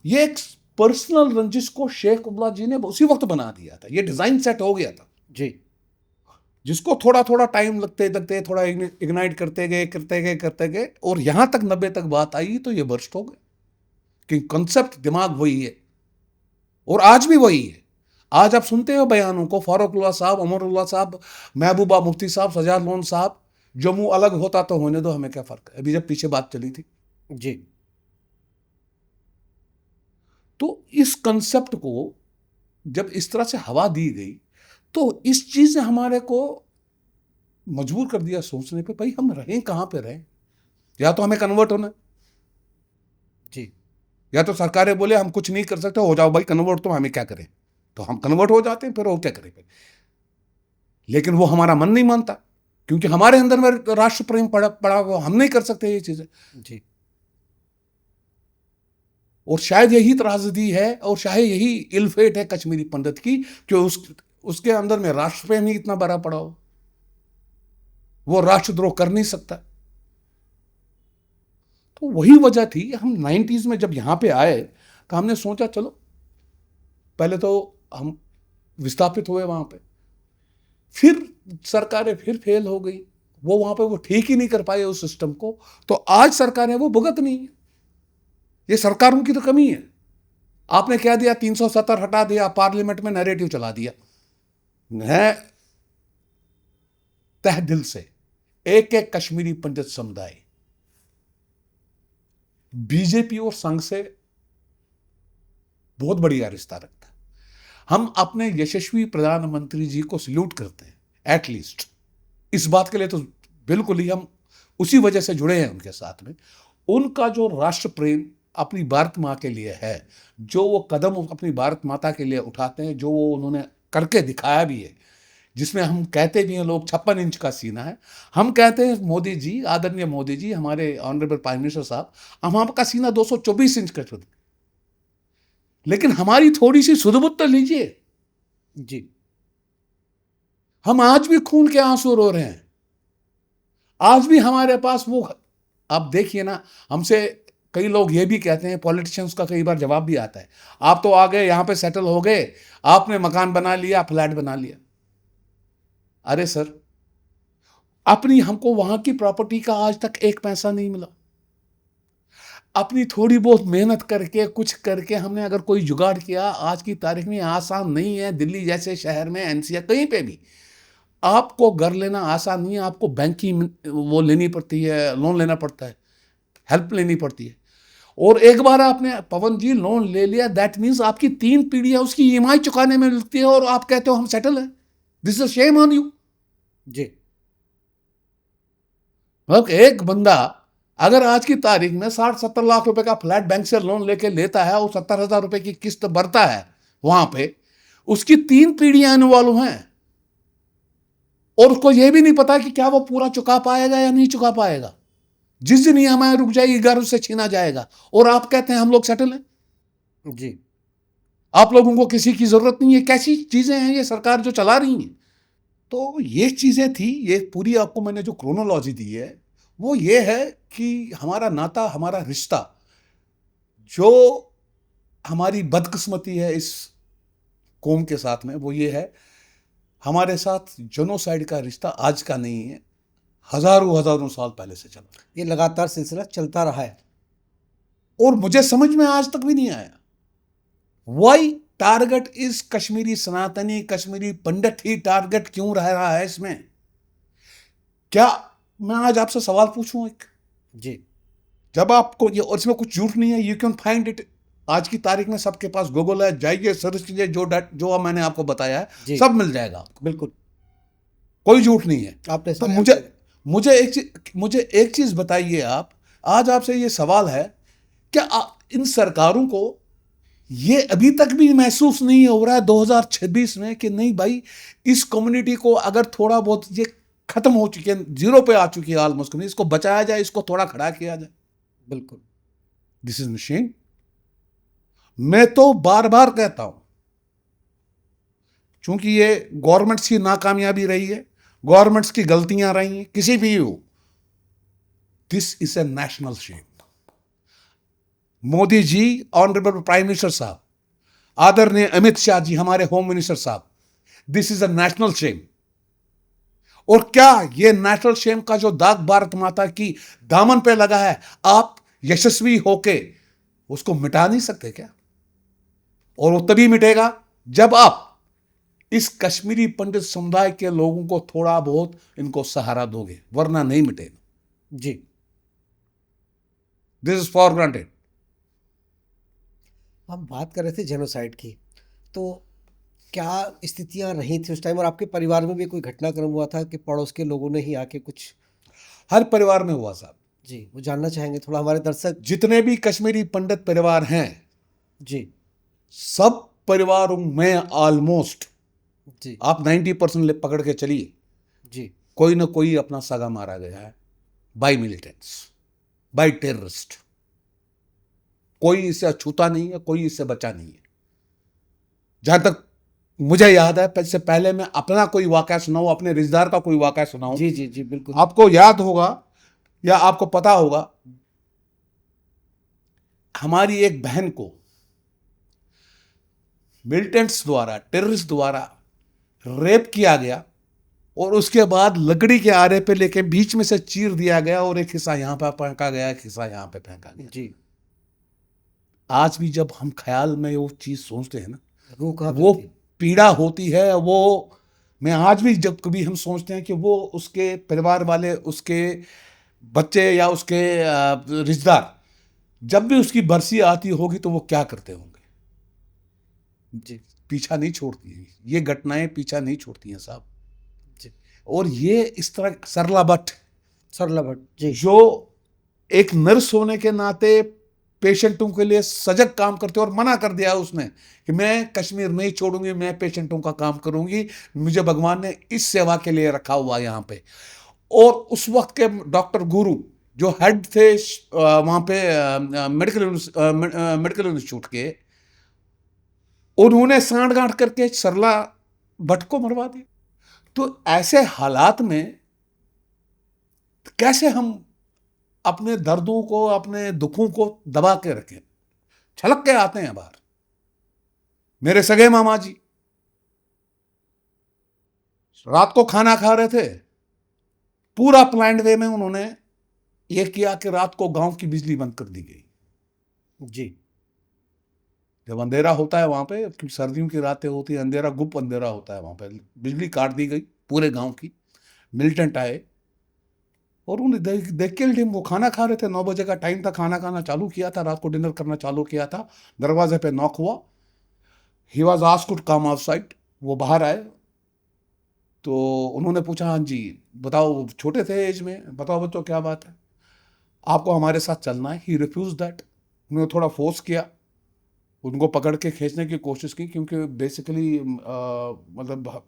ये एक पर्सनल रंजिश को शेख अब्दुल्ला जी ने उसी वक्त बना दिया था, ये डिजाइन सेट हो गया था जी। जिसको थोड़ा थोड़ा टाइम लगते लगते थोड़ा इग्नाइट करते गए और यहां तक 90 तक बात आई तो ये बर्स्ट हो गए कि कंसेप्ट दिमाग वही है और आज भी वही है। आज आप सुनते हो बयानों को, फारूकुल्लाह साहब, उमरुल्लाह साहब, महबूबा मुफ्ती साहब, सजाद लोन साहब, जम्मू अलग होता तो होने दो, हमें क्या फर्क है, अभी जब पीछे बात चली थी। जी। तो इस कंसेप्ट को जब इस तरह से हवा दी गई तो इस चीज ने हमारे को मजबूर कर दिया सोचने पे, भाई हम रहें कहां पे रहें? या तो हमें कन्वर्ट होना, जी। या तो सरकारें बोले हम कुछ नहीं कर सकते, हो जाओ भाई कन्वर्ट, तो हमें क्या करें? तो हम कन्वर्ट हो जाते हैं, फिर वो क्या करें फिर? लेकिन वो हमारा मन नहीं मानता क्योंकि हमारे अंदर में राष्ट्र प्रेम पड़ा हुआ, हम नहीं कर सकते ये चीजें। जी। और शायद यही त्रासदी है और शायद यही इलफेट है कश्मीरी पंडित की कि उसके अंदर में राष्ट्र प्रेम ही इतना बड़ा पड़ा हो, वो राष्ट्रद्रोह कर नहीं सकता। तो वही वजह थी, हम 90s में जब यहां पे आए तो हमने सोचा चलो पहले तो हम विस्थापित हुए वहां पे, फिर सरकारें फिर फेल हो गई, वो वहां पे वो ठीक ही नहीं कर पाए उस सिस्टम को, तो आज सरकारें वो भुगत नहीं है। ये सरकारों की तो कमी है। आपने क्या दिया, 370 हटा दिया, पार्लियामेंट में नैरेटिव चला दिया है, तह दिल से एक एक कश्मीरी पंडित समुदाय बीजेपी और संघ से बहुत बढ़िया रिश्ता रखता है। हम अपने यशस्वी प्रधानमंत्री जी को सल्यूट करते हैं एटलीस्ट, इस बात के लिए तो बिल्कुल ही हम उसी वजह से जुड़े हैं उनके साथ में। उनका जो राष्ट्र प्रेम अपनी भारत माँ के लिए है, जो वो कदम अपनी भारत माता के लिए उठाते हैं, जो वो उन्होंने करके दिखाया भी है, जिसमें हम कहते भी हैं लोग 56 इंच का सीना है, हम कहते हैं मोदी जी, आदरणीय मोदी जी, हमारे ऑनरेबल प्राइम मिनिस्टर साहब, हम आपका सीना 224 इंच का शुद्ध, लेकिन हमारी थोड़ी सी सुध-बुध तो लीजिए। जी। हम आज भी खून के आंसू रो रहे हैं, आज भी हमारे पास वो, आप देखिए ना, हमसे कई लोग ये भी कहते हैं, पॉलिटिशियंस का कई बार जवाब भी आता है, आप तो आ गए यहाँ पे सेटल हो गए, आपने मकान बना लिया, फ्लैट बना लिया। अरे सर, अपनी हमको वहां की प्रॉपर्टी का आज तक एक पैसा नहीं मिला। अपनी थोड़ी बहुत मेहनत करके कुछ करके हमने अगर कोई जुगाड़ किया, आज की तारीख में आसान नहीं है। दिल्ली जैसे शहर में, एनसीआर, कहीं पे भी आपको घर लेना आसान नहीं है, आपको बैंक की वो लेनी पड़ती है, लोन लेना पड़ता है, हेल्प लेनी पड़ती है। और एक बार आपने पवन जी लोन ले लिया, दैट मीन्स आपकी 3 पीढ़ियां उसकी ईएमआई चुकाने में लगती है और आप कहते हो हम सेटल है। This is shame on you. जी। मतलब एक बंदा अगर आज की तारीख में 60-70 लाख रुपए का फ्लैट बैंक से लोन लेके लेता है और 70,000 रुपए की किस्त भरता है वहां पे, उसकी 3 पीढ़ियां इन्वॉल्व हैं और उसको ये भी नहीं पता कि क्या वो पूरा चुका पाएगा या नहीं चुका पाएगा। जिस दिन EMI रुक जाएगी, घर उससे छीना जाएगा, और आप कहते हैं हम लोग सेटल हैं। जी। आप लोगों को किसी की जरूरत नहीं है। कैसी चीजें हैं ये सरकार जो चला रही है? तो ये चीजें थी। ये पूरी आपको मैंने जो क्रोनोलॉजी दी है वो ये है कि हमारा नाता, हमारा रिश्ता, जो हमारी बदकिस्मती है इस कौम के साथ में, वो ये है, हमारे साथ जेनोसाइड का रिश्ता आज का नहीं है, हजारों हजारों साल पहले से चला। ये लगातार सिलसिला चलता रहा है। और मुझे समझ में आज तक भी नहीं आया वाई टारगेट इस कश्मीरी सनातनी, कश्मीरी पंडित ही टारगेट क्यों रह रहा है इसमें। क्या मैं आज आपसे सवाल पूछूं एक? जी। जब आपको ये, और इसमें कुछ झूठ नहीं है, यू कैन फाइंड इट। आज की तारीख में सबके पास गूगल है, जाइए सर्च कीजिए, जो मैंने आपको बताया है जी। सब मिल जाएगा आपको। बिल्कुल। कोई झूठ नहीं है। आपने तो सारे मुझे एक चीज बताइए आप। आज आपसे ये सवाल है, क्या इन सरकारों को ये अभी तक भी महसूस नहीं हो रहा है 2026 में कि नहीं भाई, इस कम्युनिटी को अगर थोड़ा बहुत, ये खत्म हो चुकी है, जीरो पे आ चुकी है ऑलमोस्ट, इसको बचाया जाए, इसको थोड़ा खड़ा किया जाए। बिल्कुल। This is machine. मैं तो बार बार कहता हूं, क्योंकि ये गवर्नमेंट्स की नाकामयाबी रही है, गवर्नमेंट्स की गलतियां रही हैं, किसी भी हो, this is a national shame. Modi ji, honourable prime minister साहब, आदरणीय अमित शाह जी, हमारे होम मिनिस्टर साहब, this is a national shame. और क्या ये नेशनल शेम का जो दाग भारत माता की दामन पे लगा है, आप यशस्वी होके उसको मिटा नहीं सकते क्या? और वो तभी मिटेगा जब आप इस कश्मीरी पंडित समुदाय के लोगों को थोड़ा बहुत इनको सहारा दोगे, वरना नहीं मिटेगा। जी। This is for granted. हम बात कर रहे थे जेनोसाइड की, तो क्या स्थितियां रही थी उस टाइम, और आपके परिवार में भी कोई घटनाक्रम हुआ था कि पड़ोस के लोगों ने ही आके कुछ? हर परिवार में हुआ साहब। जी, वो जानना चाहेंगे थोड़ा हमारे दर्शक। जितने भी कश्मीरी पंडित परिवार हैं, जी। सब परिवारों में ऑलमोस्ट, जी। आप 90% पकड़ के चलिए, जी। कोई ना कोई अपना सगा मारा गया है बाय मिलिटेंट्स, बाय टेररिस्ट। कोई इससे अछूता नहीं है, कोई इससे बचा नहीं है। जहां तक मुझे याद है, इससे पहले मैं अपना कोई वाकया सुनाऊं, अपने रिश्तेदार का कोई वाकया सुनाऊं। जी। जी। जी बिल्कुल। आपको याद होगा या आपको पता होगा, हमारी एक बहन को मिलिटेंट्स द्वारा, टेररिस्ट द्वारा रेप किया गया, और उसके बाद लकड़ी के आरे पे लेके बीच में से चीर दिया गया, और एक हिस्सा यहां पर फेंका गया, एक हिस्सा यहां पे फेंका गया। जी। आज भी जब हम ख्याल में वो चीज सोचते हैं ना, रूह कांप वो जाती है। पीड़ा होती है। वो मैं आज भी जब कभी हम सोचते हैं कि वो उसके परिवार वाले, उसके बच्चे या उसके रिश्तेदार, जब भी उसकी बरसी आती होगी तो वो क्या करते होंगे। जी। पीछा नहीं छोड़ती हैं ये घटनाएं, पीछा नहीं छोड़ती हैं साहब। जी। और ये इस तरह सरला भट्ट, सरला भट्ट जी। जो एक नर्स होने के नाते पेशेंटों के लिए सजग काम करते, और मना कर दिया उसने कि मैं कश्मीर नहीं छोड़ूंगी, मैं पेशेंटों का काम करूंगी, मुझे भगवान ने इस सेवा के लिए रखा हुआ यहाँ पे। और उस वक्त के डॉक्टर गुरु, जो हेड थे वहां पे मेडिकल इंस्टीट्यूट के, उन्होंने सांठ गांठ करके सरला भट्ट को मरवा दिया। तो ऐसे हालात में कैसे हम अपने दर्दों को, अपने दुखों को दबा के रखें? छलक के आते हैं बाहर। मेरे सगे मामा जी रात को खाना खा रहे थे, पूरा प्लान्ड वे में उन्होंने ये किया कि रात को गांव की बिजली बंद कर दी गई। जी। जब अंधेरा होता है वहां पे, क्योंकि सर्दियों की रातें होती है, अंधेरा, गुप अंधेरा होता है वहां पे, बिजली काट दी गई पूरे गांव की। मिलिटेंट आए और उन्हें देख के, वो खाना खा रहे थे, 9 बजे का टाइम था, खाना खाना चालू किया था, रात को डिनर करना चालू किया था। दरवाजे पे नॉक हुआ, he was asked to come outside. वो बाहर आए तो उन्होंने पूछा, हाँ जी बताओ, छोटे थे एज में, बताओ बच्चों क्या बात है, आपको हमारे साथ चलना है। He refuse that. उन्होंने थोड़ा फोर्स किया, उनको पकड़ के खींचने की कोशिश की, क्योंकि बेसिकली मतलब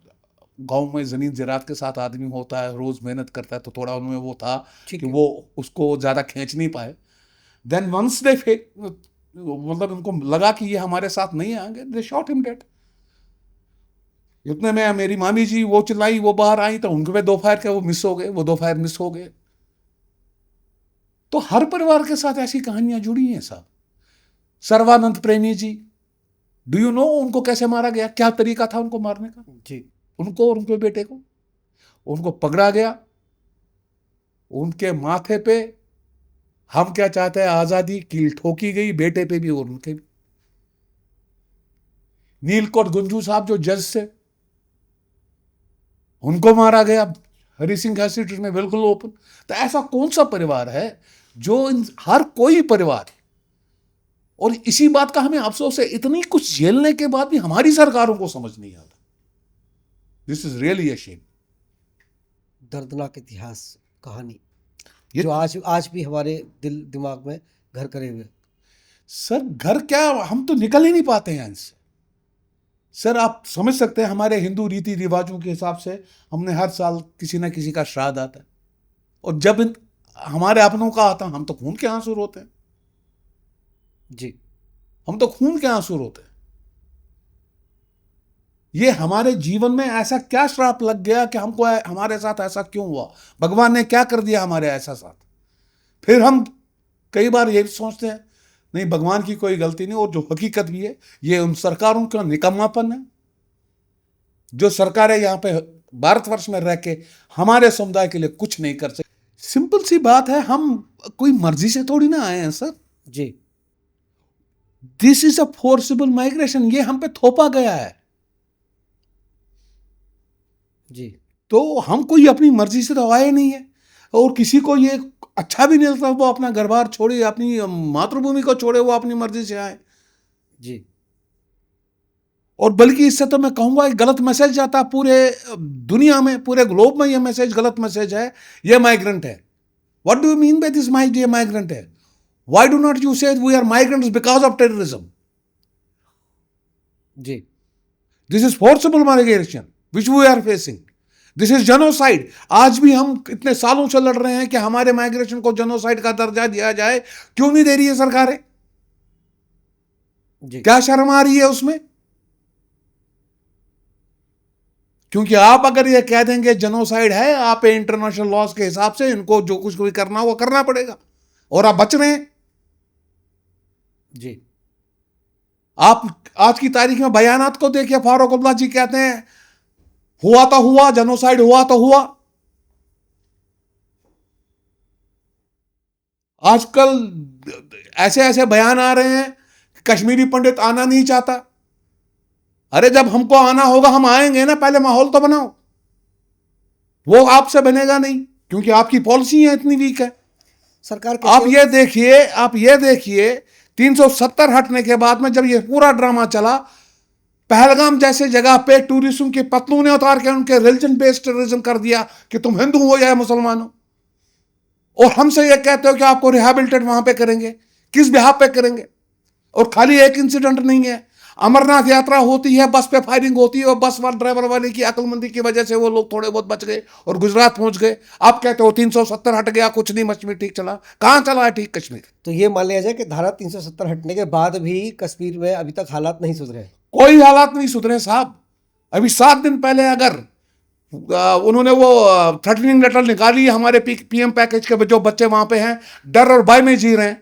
गांव में जमीन ज़राअत के साथ आदमी होता है, रोज मेहनत करता है, तो थोड़ा उनमें वो था ठीक कि है। वो उसको ज्यादा खींच नहीं पाए। देन वंस दे मतलब उनको लगा कि ये हमारे साथ नहीं आएंगे, दे शॉट हिम डेड। इतने में मेरी मामी जी वो चिल्लाई, वो बाहर आई, तो उनके पे 2 फायर के वो मिस हो गए, वो 2 फायर मिस हो गए। तो हर परिवार के साथ ऐसी कहानियां जुड़ी हैं साहब। सर्वानंद प्रेमी जी, डू यू नो उनको कैसे मारा गया, क्या तरीका था उनको मारने का? जी। उनको और उनके बेटे को उनको पकड़ा गया, उनके माथे पे हम क्या चाहते हैं आजादी कील ठोकी गई, बेटे पे भी और उनके भी। नीलकंठ गुंजू साहब जो जज थे, उनको मारा गया हरि सिंह इंस्टीट्यूट में, बिल्कुल ओपन। तो ऐसा कौन सा परिवार है जो हर कोई परिवार, और इसी बात का हमें अफसोस है, इतनी कुछ झेलने के बाद भी हमारी सरकारों को समझ नहीं आता। This is really a shame. दर्दनाक इतिहास, कहानी ये जो आज आज भी हमारे दिल दिमाग में घर करे हुए। सर घर क्या, हम तो निकल ही नहीं पाते हैं इनसे। सर आप समझ सकते हैं, हमारे हिंदू रीति रिवाजों के हिसाब से हमने हर साल किसी ना किसी का श्राद्ध आता है, और जब हमारे अपनों का आता है, हम तो खून के आंसू रोते हैं। जी। हम तो खून के आंसू रोते हैं। ये हमारे जीवन में ऐसा क्या श्राप लग गया कि हमको हमारे साथ ऐसा क्यों हुआ, भगवान ने क्या कर दिया हमारे ऐसा साथ? फिर हम कई बार ये सोचते हैं नहीं भगवान की कोई गलती नहीं, और जो हकीकत भी है ये उन सरकारों का निकम्मापन है। जो सरकारें यहाँ पे भारतवर्ष में रह के हमारे समुदाय के लिए कुछ नहीं कर सकते। सिंपल सी बात है, हम कोई मर्जी से थोड़ी ना आए हैं सर। जी। This is a forcible migration, ये हम पे थोपा गया है। जी। तो हम कोई अपनी मर्जी से तो आए नहीं है, और किसी को ये अच्छा भी नहीं लगता वो अपना घर बार छोड़े, अपनी मातृभूमि को छोड़े, वो अपनी मर्जी से आए। जी। और बल्कि इससे तो मैं कहूंगा एक गलत मैसेज जाता है पूरे दुनिया में, पूरे ग्लोब में। ये मैसेज गलत मैसेज है, ये माइग्रेंट है। What do you mean by this, ये माइग्रेंट है? Why do not you say we are migrants because of terrorism? जी। This is forcible migration which we are facing. This is genocide. आज भी हम इतने सालों से लड़ रहे हैं कि हमारे माइग्रेशन को जेनोसाइड का दर्जा दिया जाए, क्यों नहीं दे रही है सरकारें? जी। क्या शर्म आ रही है उसमें? क्योंकि आप अगर ये कह देंगे जेनोसाइड है, आप इंटरनेशनल लॉज के हिसाब से इनको जो कुछ भी करना वो करना पड़ेगा, और आप बच रहे हैं। जी। आप आज की तारीख में बयानात को देखिए, फारूक अब्दुल्ला जी कहते हैं हुआ तो हुआ, जेनोसाइड हुआ तो हुआ। आजकल ऐसे ऐसे बयान आ रहे हैं, कश्मीरी पंडित आना नहीं चाहता। अरे जब हमको आना होगा हम आएंगे ना, पहले माहौल तो बनाओ। वो आपसे बनेगा नहीं, क्योंकि आपकी पॉलिसी है इतनी वीक है। सरकार आप कैसे? ये देखिए 370 हटने के बाद में जब ये पूरा ड्रामा चला, पहलगाम जैसे जगह पे टूरिज्म की पतलूने उतार के उनके रिलीजन बेस्ड टेररिज्म कर दिया कि तुम हिंदू हो या मुसलमान हो, और हमसे ये कहते हो कि आपको रिहेबिलिटेट वहां पे करेंगे। किस बिहाफ पे करेंगे? और खाली एक इंसिडेंट नहीं है, अमरनाथ यात्रा होती है, बस पे फायरिंग होती है, और बस वाले ड्राइवर वाले की अक्लमंदी की वजह से वो लोग थोड़े बहुत बच गए और गुजरात पहुंच गए। आप कहते हो 370 हट गया, कुछ नहीं, कश्मीर ठीक चला। कहां चला है ठीक कश्मीर? तो ये मान लिया जाए कि धारा 370 हटने के बाद भी कश्मीर में अभी तक हालात नहीं सुधरे। कोई हालात नहीं सुधरे साहब। अभी 7 दिन पहले अगर उन्होंने वो थ्रेटनिंग लेटर निकाली हमारे पीएम पैकेज के, जो बच्चे वहां पे हैं डर और भय में जी रहे हैं,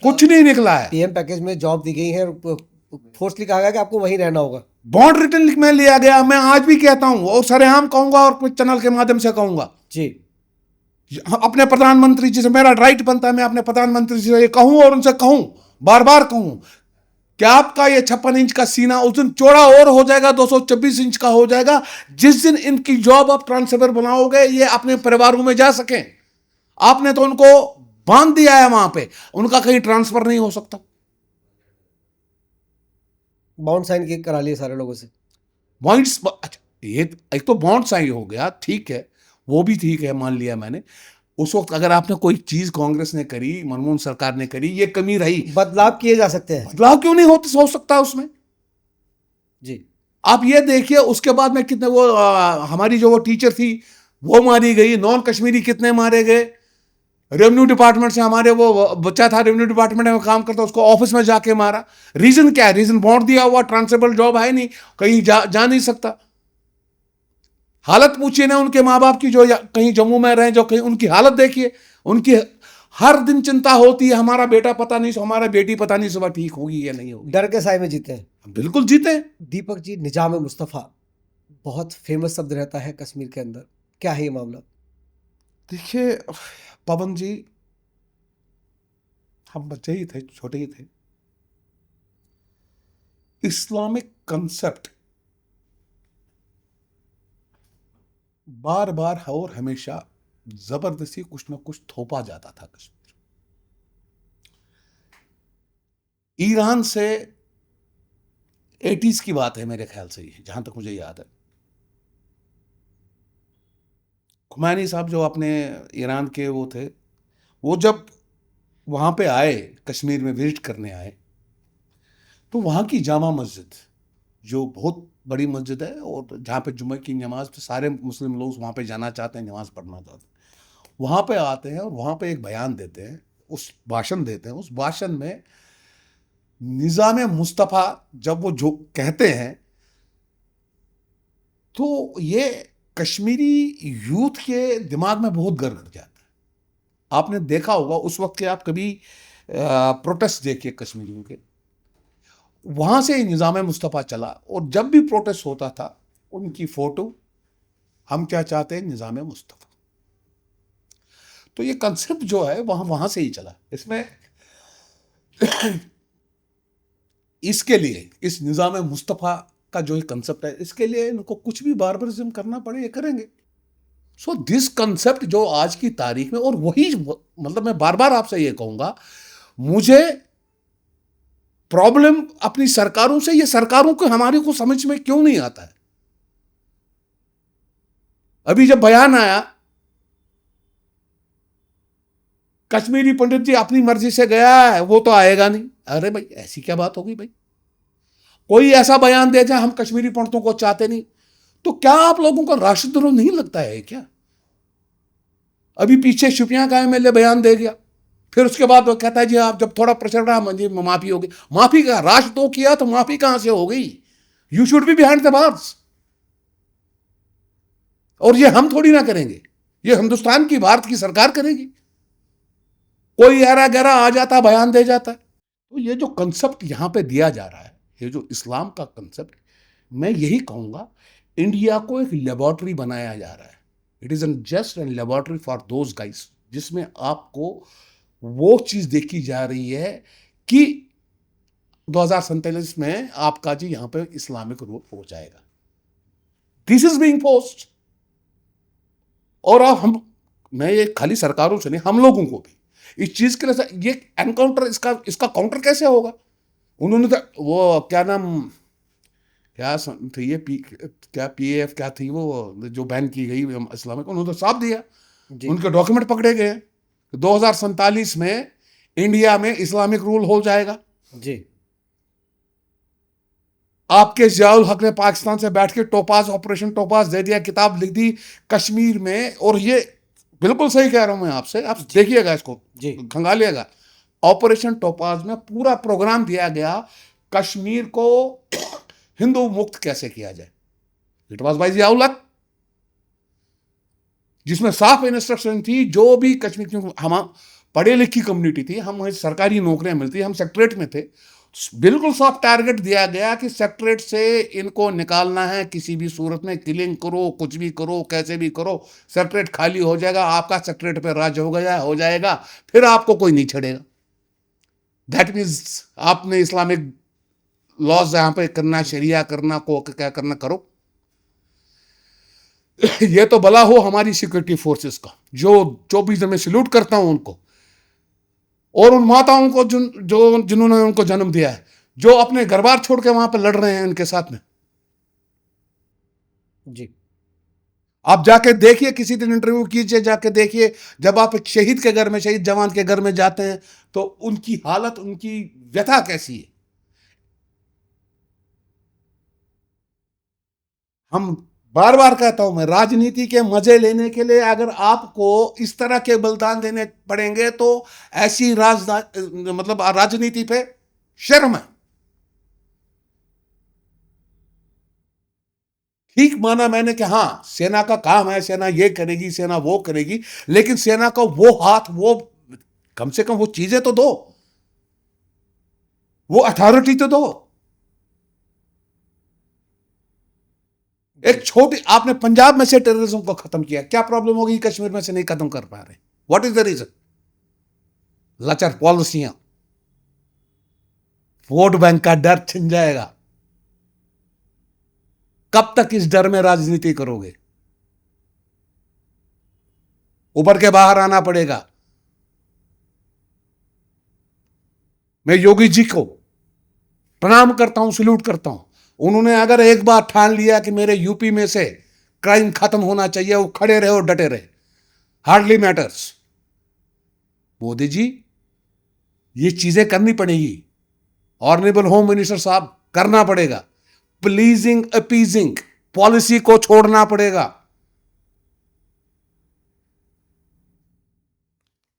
कुछ नहीं निकला है। पीएम पैकेज में जॉब दी गई है, फोर्सली कहा गया कि आपको वहीं रहना होगा। बॉन्ड रिटर्न में लिया गया। मैं आज भी कहता हूं और सरेआम कहूंगा और कुछ चैनल के माध्यम से कहूंगा, जी। अपने प्रधानमंत्री जी से मेरा राइट बनता है, मैं अपने प्रधानमंत्री जी से ये कहूं और उनसे कहूं, बार बार कहूं कि आपका ये 56 इंच का सीना उस दिन चौड़ा और हो जाएगा, 226 इंच का हो जाएगा, जिस दिन इनकी जॉब आप ट्रांसफर बनाओगे, ये अपने परिवारों में जा सकें। आपने तो उनको बांध दिया है वहां पे, उनका कहीं ट्रांसफर नहीं हो सकता। बॉन्ड साइन करा लिए सारे लोगों से। पॉइंट्स, अच्छा ये एक तो बॉन्ड साइन हो गया, ठीक है, वो भी ठीक है, मान लिया मैंने। उस वक्त अगर आपने कोई चीज कांग्रेस ने करी, मनमोहन सरकार ने करी, ये कमी रही, बदलाव किए जा सकते हैं। बदलाव क्यों नहीं हो सकता उसमें? जी। आप ये देखिए उसके बाद में कितने वो हमारी जो वो टीचर थी वो मारी गई, नॉन कश्मीरी कितने मारे गए। रेवेन्यू डिपार्टमेंट से हमारे वो बच्चा था, रेवेन्यू डिपार्टमेंट में काम करता, उसको ऑफिस में जाके मारा। रीजन क्या है? रीजन बॉन्ड दिया हुआ, ट्रांसफरेबल जॉब है नहीं, कहीं जा नहीं सकता। हालत पूछिए ना उनके माँ बाप की, जो कहीं जम्मू में रहे, जो कहीं, उनकी हालत देखिए। उनकी हर दिन चिंता होती है, हमारा बेटा पता नहीं, हमारा बेटी पता नहीं सुबह ठीक होगी या नहीं होगी। डर के साए में जीते हैं। बिल्कुल जीते हैं। दीपक जी, निजाम मुस्तफ़ा बहुत फेमस शब्द रहता है कश्मीर के अंदर, क्या है ये मामला? देखिए पवन जी, हम बच्चे ही थे, छोटे ही थे। इस्लामिक कंसेप्ट बार बार और हमेशा जबरदस्ती कुछ ना कुछ थोपा जाता था कश्मीर। ईरान से 80s की बात है मेरे ख्याल से, ये जहां तक मुझे याद है। खुमैनी साहब जो अपने ईरान के वो थे, वो जब वहां पे आए, कश्मीर में विजिट करने आए, तो वहां की जामा मस्जिद, जो बहुत बड़ी मस्जिद है और जहाँ पे जुम्मे की नमाज पे सारे मुस्लिम लोग वहाँ पे जाना चाहते हैं, नमाज पढ़ना चाहते हैं, वहाँ पे आते हैं और वहाँ पे एक बयान देते हैं, उस भाषण देते हैं। उस भाषण में निज़ाम मुस्तफ़ा जब वो जो कहते हैं, तो ये कश्मीरी यूथ के दिमाग में बहुत घर कर जाता है। आपने देखा होगा उस वक्त के, आप कभी प्रोटेस्ट देखिए कश्मीरियों के, वहां से निज़ाम मुस्तफ़ा चला, और जब भी प्रोटेस्ट होता था उनकी फोटो, हम क्या चाहते हैं, निज़ाम मुस्तफ़ा। तो ये कंसेप्ट जो है वहां से ही चला। इसमें इसके लिए, इस निज़ाम मुस्तफ़ा का जो कंसेप्ट है, इसके लिए इनको कुछ भी बार्बरिज्म करना पड़े, ये करेंगे। सो दिस कंसेप्ट जो आज की तारीख में, और वही मतलब मैं बार बार आपसे ये कहूंगा, मुझे प्रॉब्लम अपनी सरकारों से, ये सरकारों को हमारे को समझ में क्यों नहीं आता है। अभी जब बयान आया, कश्मीरी पंडित जी अपनी मर्जी से गया है, वो तो आएगा नहीं। अरे भाई, ऐसी क्या बात होगी भाई? कोई ऐसा बयान दे जाए हम कश्मीरी पंडितों को चाहते नहीं, तो क्या आप लोगों को राष्ट्रद्रोह नहीं लगता है क्या? अभी पीछे शुपियां का एमएलए बयान दे गया, फिर उसके बाद वो कहता है जी आप जब थोड़ा प्रेशर रहा मुझे माफी होगी। माफी का राष्ट्रद्रोह किया तो माफी कहां से हो गई? You should be behind the bars. और ये हम थोड़ी ना करेंगे, ये हिंदुस्तान की, भारत की सरकार करेगी। कोई ऐरा गहरा आ जाता, बयान दे जाता है। तो ये जो कंसेप्ट यहां पे दिया जा रहा है, ये जो इस्लाम का कंसेप्ट, मैं यही कहूंगा, इंडिया को एक लेबोरेटरी बनाया जा रहा है। It is an just an laboratory for those guys, जिसमें आपको वो चीज देखी जा रही है कि 2047 में आपका जी यहां पे इस्लामिक रूल हो जाएगा। This is being post. और अब हम, मैं ये खाली सरकारों से नहीं, हम लोगों को भी इस चीज के लिए, ये एनकाउंटर, इसका काउंटर कैसे होगा? उन्होंने तो वो क्या नाम, क्या थी ये क्या पीएफ क्या थी वो जो बैन की गई इस्लामिक, उन्होंने तो साफ दिया, उनके डॉक्यूमेंट पकड़े गए। 2047 में इंडिया में इस्लामिक रूल हो जाएगा जी। आपके जियाउल हक ने पाकिस्तान से बैठ के टोपाज, ऑपरेशन टोपाज दे दिया, किताब लिख दी कश्मीर में। और ये बिल्कुल सही कह रहा हूं मैं आपसे, आप देखिएगा इसको, खंगालिएगा। ऑपरेशन टोपाज में पूरा प्रोग्राम दिया गया कश्मीर को हिंदू मुक्त कैसे किया जाए। इट वॉज बाई जियाउल हक, जिसमें साफ इंस्ट्रक्शन थी, जो भी कश्मीर, क्योंकि हम पढ़े लिखी कम्युनिटी थी, हम सरकारी नौकरियां मिलती, हम सेक्रेटरेट में थे, बिल्कुल साफ टारगेट दिया गया कि सेक्रेटरेट से इनको निकालना है, किसी भी सूरत में किलिंग करो, कुछ भी करो, कैसे भी करो, सेक्रेटरेट खाली हो जाएगा, आपका सेक्रेटरेट पे राज हो जाएगा, फिर आपको कोई नहीं छेड़ेगा। दैट मीन्स आपने इस्लामिक लॉज यहां पे करना, शरिया करना, को क्या करना करो। ये तो भला हो हमारी सिक्योरिटी फोर्सेस का, जो 24 में सल्यूट करता हूं उनको, और उन माताओं को जिन्होंने उनको जन्म दिया है, जो अपने घर बार छोड़ के वहां पर लड़ रहे हैं उनके साथ में। जी। आप जाके देखिए, किसी दिन इंटरव्यू कीजिए, जाके देखिए, जब आप एक शहीद के घर में, शहीद जवान के घर में जाते हैं, तो उनकी हालत, उनकी व्यथा कैसी है। हम बार बार कहता हूं, मैं राजनीति के मजे लेने के लिए अगर आपको इस तरह के बलिदान देने पड़ेंगे तो ऐसी मतलब राजनीति पे शर्म है। ठीक माना मैंने कि हाँ सेना का काम है, सेना ये करेगी, सेना वो करेगी, लेकिन सेना का वो हाथ, वो कम से कम वो चीजें तो दो, वो अथॉरिटी तो दो। एक छोटी, आपने पंजाब में से टेररिज्म को खत्म किया, क्या प्रॉब्लम होगी कश्मीर में से नहीं खत्म कर पा रहे? What is the reason? लचर पॉलिसियां, वोट बैंक का डर छिन जाएगा। कब तक इस डर में राजनीति करोगे? उभर के बाहर आना पड़ेगा। मैं योगी जी को प्रणाम करता हूं, सल्यूट करता हूं। उन्होंने अगर एक बार ठान लिया कि मेरे यूपी में से क्राइम खत्म होना चाहिए, वो खड़े रहे और डटे रहे, हार्डली मैटर्स। मोदी जी, ये चीजें करनी पड़ेगी। ऑनरेबल होम मिनिस्टर साहब, करना पड़ेगा। प्लीजिंग अपीजिंग पॉलिसी को छोड़ना पड़ेगा।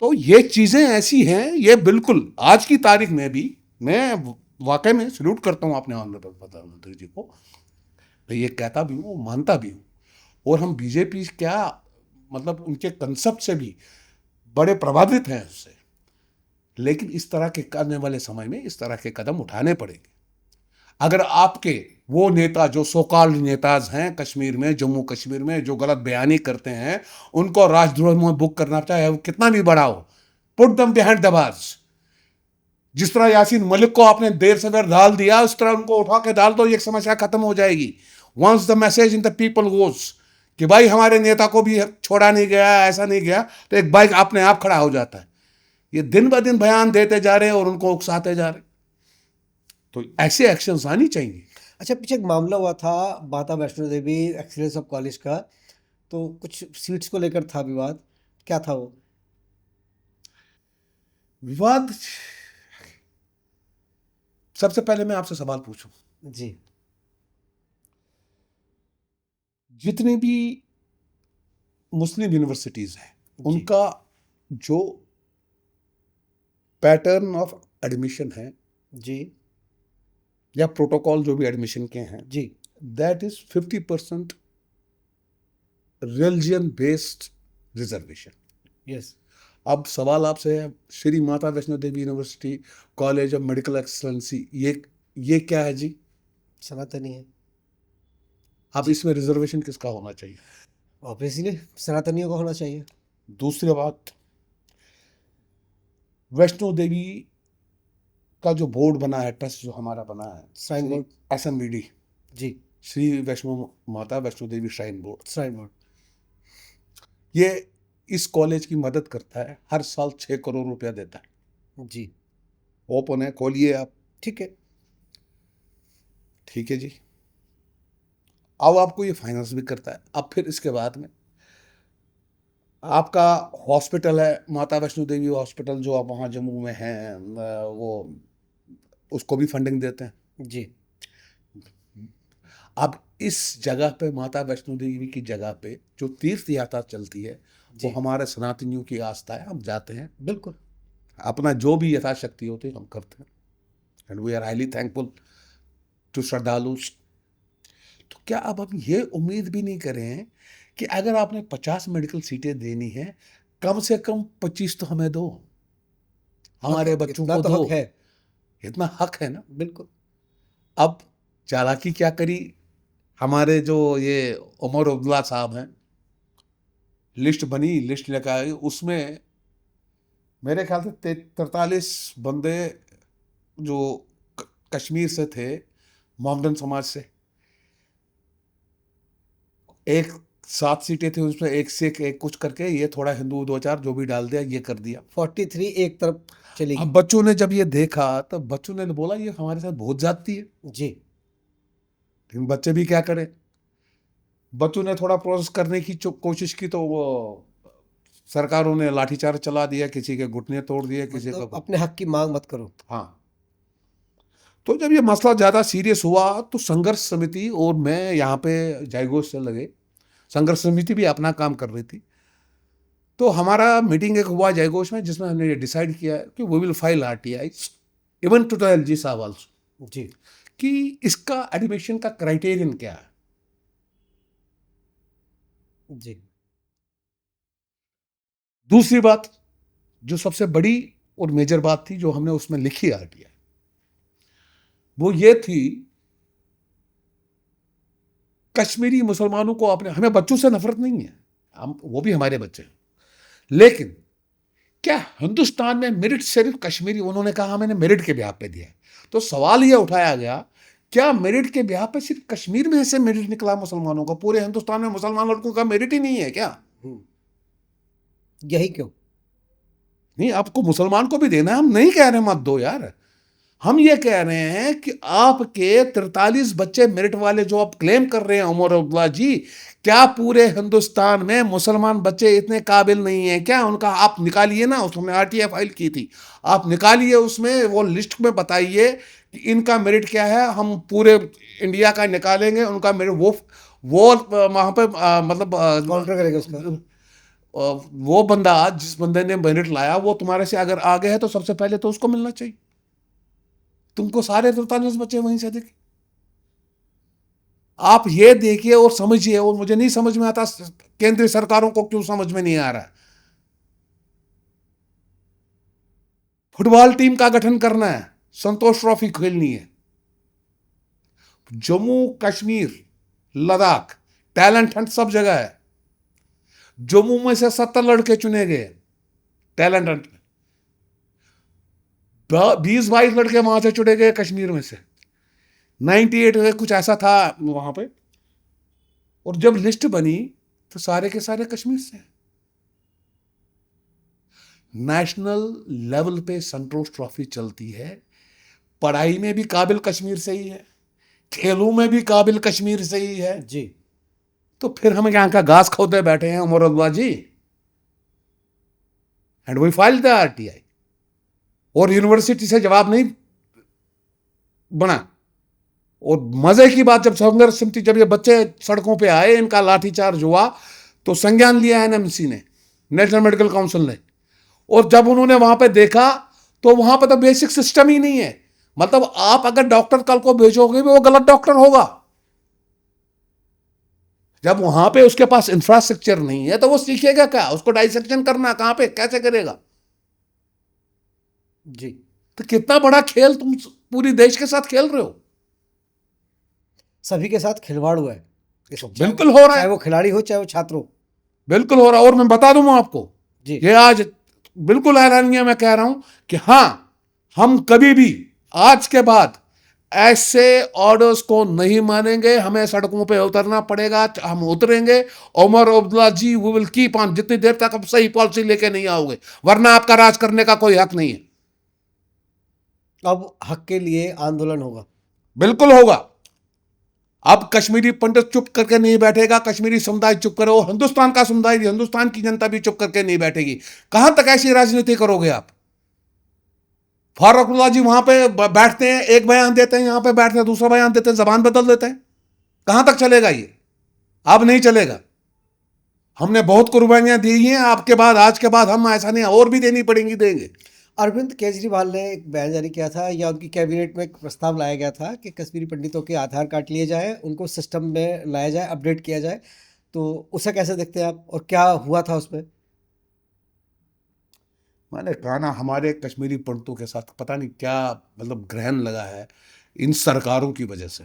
तो ये चीजें ऐसी हैं, ये बिल्कुल आज की तारीख में भी मैं वाकई में सल्यूट करता हूं अपने ऑनरेबल प्रधानमंत्री जी को। मैं ये कहता भी हूं, मानता भी हूं। और हम बीजेपी क्या, मतलब उनके कंसेप्ट से भी बड़े प्रभावित हैं उससे। लेकिन इस तरह के करने वाले समय में इस तरह के कदम उठाने पड़ेंगे। अगर आपके वो नेता जो सोकाल्ड नेताज हैं कश्मीर में, जम्मू कश्मीर में, जो गलत बयानी करते हैं, उनको राजद्रोह में बुक करना चाहे वो कितना भी बड़ा हो, पुट दम बिहाइंड द बार्स। जिस तरह यासीन मलिक को आपने देर सवेर डाल दिया, उस तरह उनको उठा के डाल दो, ये समस्या खत्म हो जाएगी। Once the message in the people goes कि भाई हमारे नेता को भी छोड़ा नहीं गया, ऐसा नहीं गया, तो एक बाइक अपने आप खड़ा हो जाता है। ये दिन ब दिन बयान देते जा रहे हैं और उनको उकसाते जा रहे हैं। तो ऐसे एक्शंस आनी चाहिए। अच्छा, पीछे एक मामला हुआ था माता वैष्णो देवी एक्सीलेंस ऑफ कॉलेज का, तो कुछ सीट्स को लेकर था विवाद, क्या था वो? विवाद, सबसे पहले मैं आपसे सवाल पूछूं, जी। जितनी भी मुस्लिम यूनिवर्सिटीज हैं जी। उनका जो पैटर्न ऑफ एडमिशन है जी। या प्रोटोकॉल जो भी एडमिशन के हैं, जी। That is 50% religion based reservation. Yes. अब सवाल आपसे है, Shri Mata Vaishno Devi university college of medical excellency, ये क्या है जी? सनातनी है। अब जी। इसमें रिजर्वेशन किसका होना चाहिए? ऑब्वियसली सनातनियों का होना चाहिए। दूसरी बात, वैष्णो देवी का जो बोर्ड बना है, ट्रस्ट जो हमारा बना है, श्राइन बोर्ड। SMBD, जी। श्री वैष्णो माता वैष्णो देवी श्राइन बोर्ड, श्राइन बोर्ड। ये इस कॉलेज की मदद करता है, हर साल 6 करोड़ रुपया देता है। जी। ओपन है, खोलिए आप। ठीक है। ठीक है जी। अब आपको ये फाइनेंस भी करता है। अब फिर इसके बाद में आपका हॉस्पिटल है, माता वैष्णो देवी हॉस्पिटल, जो आप वहाँ जम्मू में हैं, वो उसको भी फंडिंग देते हैं। जी। अब इस जगह पे, माता वैष्णो देवी की जगह पे जो तीर्थ यात्रा चलती है, वो जी। हमारे सनातनियों की आस्था है, हम जाते हैं, बिल्कुल। अपना जो भी यथाशक्ति होती है हम करते हैं, and we are highly thankful to श्रद्धालुस। तो क्या अब हम ये उम्मीद भी नहीं करें कि अगर आपने 50 मेडिकल सीटें देनी है, कम से कम 25 तो हमें दो, हमारे बच्चों इतना को तो दो। हक है। इतना हक है ना। बिल्कुल। अब चालाकी क्या करी हमारे जो ये उमर अब्दुल्ला साहब हैं, लिस्ट बनी, लिस्ट लेकर आई, उसमें मेरे ख्याल से 43 बंदे जो कश्मीर से थे, मोहम्मदन समाज से, एक 7 सीटें थी उसमें, एक से एक कुछ करके ये थोड़ा हिंदू 2-4 जो भी डाल दिया, ये कर दिया। 43 एक तरफ चलेगी। अब बच्चों ने जब ये देखा तो बच्चों ने बोला ये हमारे साथ बहुत ज्यादती है। जी। लेकिन बच्चे भी क्या करें, बच्चों ने थोड़ा प्रोसेस करने की कोशिश की तो वो सरकारों ने लाठीचार्ज चला दिया, किसी के घुटने तोड़ दिए, किसी मतलब का। अपने हक की मांग मत करो। हाँ। तो जब ये मसला ज़्यादा सीरियस हुआ तो संघर्ष समिति और मैं यहाँ पे जयघोष से लगे। संघर्ष समिति भी अपना काम कर रही थी। तो हमारा मीटिंग एक हुआ जयघोष में, जिसमें हमने ये डिसाइड किया कि we will file RTI even to the LG साहब आल्सो, जी। कि इसका एडमिशन का क्राइटेरियन क्या है। जी। दूसरी बात जो सबसे बड़ी और मेजर बात थी जो हमने उसमें लिखी आरटीआई, वो ये थी कश्मीरी मुसलमानों को अपने, हमें बच्चों से नफरत नहीं है, हम वो भी हमारे बच्चे हैं, लेकिन क्या हिंदुस्तान में मेरिट सिर्फ कश्मीरी, उन्होंने कहा मैंने मेरिट के ब्याह पे दिया है। तो सवाल यह उठाया गया, क्या मेरिट के ब्याह पे सिर्फ कश्मीर में से मेरिट निकला मुसलमानों का? पूरे हिंदुस्तान में मुसलमान लड़कों का मेरिट ही नहीं है क्या? यही क्यों? नहीं, आपको मुसलमान को भी देना है, हम नहीं कह रहे मत दो यार। हम ये कह रहे हैं कि आपके 43 बच्चे मेरिट वाले जो आप क्लेम कर रहे हैं उमर अब्दुल्ला जी, क्या पूरे हिंदुस्तान में मुसलमान बच्चे इतने काबिल नहीं हैं क्या? उनका आप निकालिए ना, उसमें आरटीआई फाइल की थी, आप निकालिए, उसमें वो लिस्ट में बताइए कि इनका मेरिट क्या है, हम पूरे इंडिया का निकालेंगे उनका मेरिट। वो वहाँ पे मतलब काउंटर करेगा उसका। वो बंदा जिस बंदे ने मेरिट लाया वो तुम्हारे से अगर आगे है तो सबसे पहले तो उसको मिलना चाहिए। तुमको सारे 43 बच्चे वहीं से दिखे। आप ये देखिए और समझिए, और मुझे नहीं समझ में आता केंद्रीय सरकारों को क्यों समझ में नहीं आ रहा। फुटबॉल टीम का गठन करना है, संतोष ट्रॉफी खेलनी है, जम्मू कश्मीर लद्दाख टैलेंट हंट सब जगह है। जम्मू में से 70 लड़के चुने गए टैलेंट हंट में, 20-22 लड़के वहां से चुने गए कश्मीर में से, 98 कुछ ऐसा था वहां पे। और जब लिस्ट बनी तो सारे के सारे कश्मीर से। नेशनल लेवल पे संतोष ट्रॉफी चलती है, पढ़ाई में भी काबिल कश्मीर से ही है, खेलों में भी काबिल कश्मीर से ही है जी। तो फिर हम यहाँ का घास खोदे बैठे हैं Omar Abdullah ji. And we file the RTI, और यूनिवर्सिटी से जवाब नहीं बना। और मजे की बात, जब संघर्ष समिति, जब ये बच्चे सड़कों पे आए, इनका लाठीचार्ज हुआ, तो संज्ञान लिया एनएमसी ने, नेशनल मेडिकल काउंसिल ने। और जब उन्होंने वहां पे देखा तो वहां पे तो बेसिक सिस्टम ही नहीं है। मतलब आप अगर डॉक्टर कल को भेजोगे भी वो गलत डॉक्टर होगा। जब वहां पे उसके पास इंफ्रास्ट्रक्चर नहीं है तो वो सीखेगा क्या? उसको डाइसेक्शन करना कहां पे, कैसे करेगा? जी। तो कितना बड़ा खेल तुम पूरी देश के साथ खेल रहे हो। सभी के साथ खिलवाड़ हुआ है बिल्कुल हो रहा चाहे है, वो खिलाड़ी हो चाहे वो छात्र हो। बिल्कुल हो रहा है। और मैं बता दूं आपको, जी। ये आज बिल्कुल हैरानियां मैं कह रहा हूं कि हाँ, हम कभी भी आज के बाद ऐसे ऑर्डर्स को नहीं मानेंगे। हमें सड़कों पे उतरना पड़ेगा, हम उतरेंगे। उमर अब्दुल्ला जी, वी विल कीप ऑन, जितनी देर तक आप सही पॉलिसी लेके नहीं आओगे, वरना आपका राज करने का कोई हक नहीं है। अब हक के लिए आंदोलन होगा। बिल्कुल होगा। अब कश्मीरी पंडित चुप करके नहीं बैठेगा, कश्मीरी समुदाय चुप करे, और हिंदुस्तान का समुदाय, हिंदुस्तान की जनता भी चुप करके नहीं बैठेगी। कहां तक ऐसी राजनीति करोगे आप? फारूकुल्लाह जी वहां पे बैठते हैं, एक बयान देते हैं, यहां पे बैठते हैं दूसरा बयान देते हैं, जबान बदल देते हैं। कहां तक चलेगा ये? अब नहीं चलेगा। हमने बहुत कुर्बानियां दी हैं, आपके बाद, आज के बाद हम ऐसा नहीं, और भी देनी पड़ेंगी, देंगे। अरविंद केजरीवाल ने एक बयान जारी किया था, या उनकी कैबिनेट में एक प्रस्ताव लाया गया था कि कश्मीरी पंडितों के आधार कार्ड लिए जाए, उनको सिस्टम में लाया जाए, अपडेट किया जाए। तो उसे कैसे देखते हैं आप, और क्या हुआ था उसमें? मैंने कहा ना, हमारे कश्मीरी पंडितों के साथ पता नहीं क्या मतलब ग्रहण लगा है इन सरकारों की वजह से।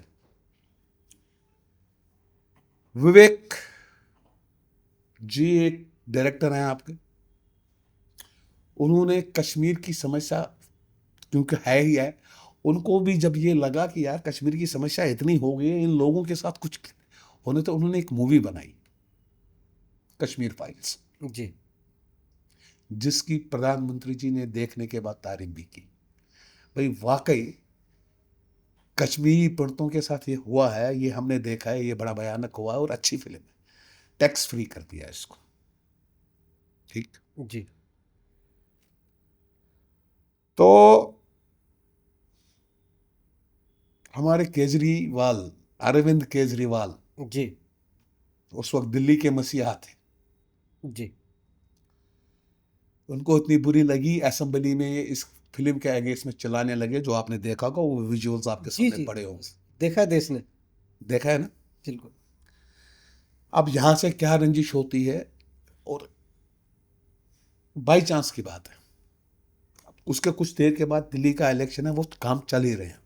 विवेक जी एक डायरेक्टर हैं आपके, उन्होंने कश्मीर की समस्या, क्योंकि है ही है, उनको भी जब ये लगा कि यार कश्मीर की समस्या इतनी हो गई है, इन लोगों के साथ कुछ होने, तो उन्होंने एक मूवी बनाई, कश्मीर फाइल्स, जी। जिसकी प्रधानमंत्री जी ने देखने के बाद तारीफ भी की। भाई वाकई कश्मीरी पंडितों के साथ ये हुआ है, ये हमने देखा है, ये बड़ा भयानक हुआ है, और अच्छी फिल्म है। टैक्स फ्री कर दिया इसको, ठीक। जी। तो हमारे केजरीवाल, अरविंद केजरीवाल जी। उस वक्त दिल्ली के मसीहा थे। जी। उनको इतनी बुरी लगी, असेंबली में इस फिल्म के अगेंस्ट में चिल्लाने लगे, जो आपने देखा होगा, वो विजुअल्स आपके जी। सामने जी। पड़े होंगे। देखा है देश ने। देखा है ना। बिल्कुल। अब यहाँ से क्या रंजिश होती है, और बाई चांस की बात है, उसके कुछ देर के बाद दिल्ली का इलेक्शन है, वो काम चल ही रहे हैं।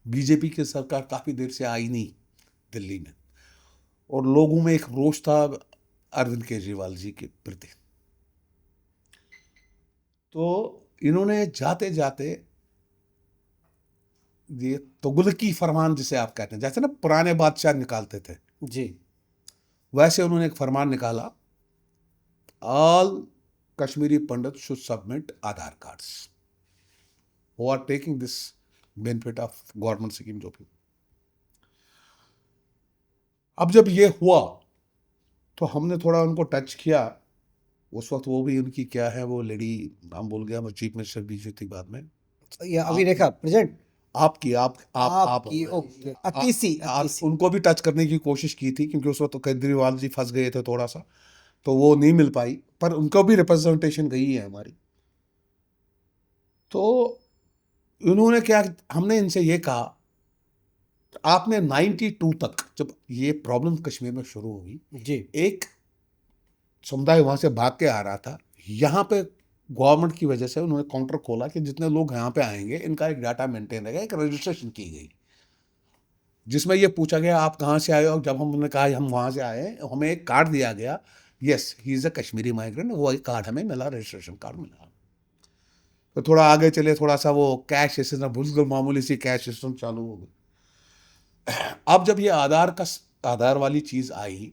बीजेपी की सरकार काफी देर से आई नहीं दिल्ली में, और लोगों में एक रोष था अरविंद केजरीवाल जी के प्रति। तो इन्होंने जाते जाते ये तुगलकी फरमान, जिसे आप कहते हैं, जैसे ना पुराने बादशाह निकालते थे, जी। वैसे उन्होंने एक फरमान निकाला, all Kashmiri Pandit should submit Aadhaar cards who are taking this benefit of government scheme जो भी। अब जब ये हुआ तो हमने थोड़ा उनको टच किया। उस वक्त वो भी उनकी क्या है, वो लेडी, नाम भूल गया, वो चीफ मिनिस्टर भी जो थी बाद में। ये अभी आप रेखा प्रेजेंट। आपकी आप आपकी ओके, अतीसी अतीसी। उनको भी टच करने की कोशिश की थी, क्योंकि उस वक्त तो केजरीवाल जी फंस गए थे थोड़ा सा, तो वो नहीं मिल पाई, पर उनको भी रिप्रेजेंटेशन गई है हमारी। तो उन्होंने क्या, हमने इनसे ये कहा, आपने 92 तक जब ये प्रॉब्लम कश्मीर में शुरू हुई, जी। एक समुदाय वहां से भाग के आ रहा था, यहाँ पे गवर्नमेंट की वजह से उन्होंने काउंटर खोला कि जितने लोग यहाँ पे आएंगे इनका एक डाटा मेंटेन रहेगा, एक रजिस्ट्रेशन की गई, जिसमें ये पूछा गया आप कहाँ से आए हो। जब हमने कहा हम वहाँ से आए, हमें एक कार्ड दिया गया, yes he is a Kashmiri migrant, वो एक कार्ड हमें मिला, रजिस्ट्रेशन कार्ड मिला। तो थोड़ा आगे चले, थोड़ा सा वो कैश सिस्टम, भूल मामूली सी कैश सिस्टम चालू हो गई। अब जब ये आधार वाली चीज़ आई,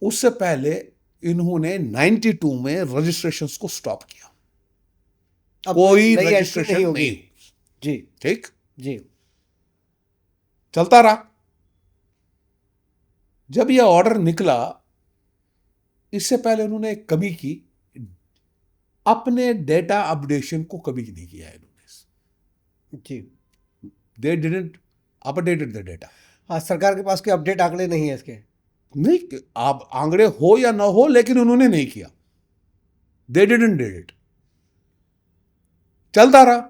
उससे पहले इन्होंने 92 में रजिस्ट्रेशंस को स्टॉप किया, अब कोई नई एंट्री रजिस्ट्रेशन नहीं होगी। नहीं। जी। ठीक, जी। चलता रहा। जब यह ऑर्डर निकला, इससे पहले उन्होंने एक कमी की, अपने डेटा अपडेशन को कभी नहीं किया इन्होंने। जी। They didn't updated the data. हाँ, सरकार के पास कोई अपडेट आंकड़े नहीं है इसके। नहीं, आप आंकड़े हो या ना हो, लेकिन उन्होंने नहीं किया, दे डिडंट डिड इट। चलता रहा,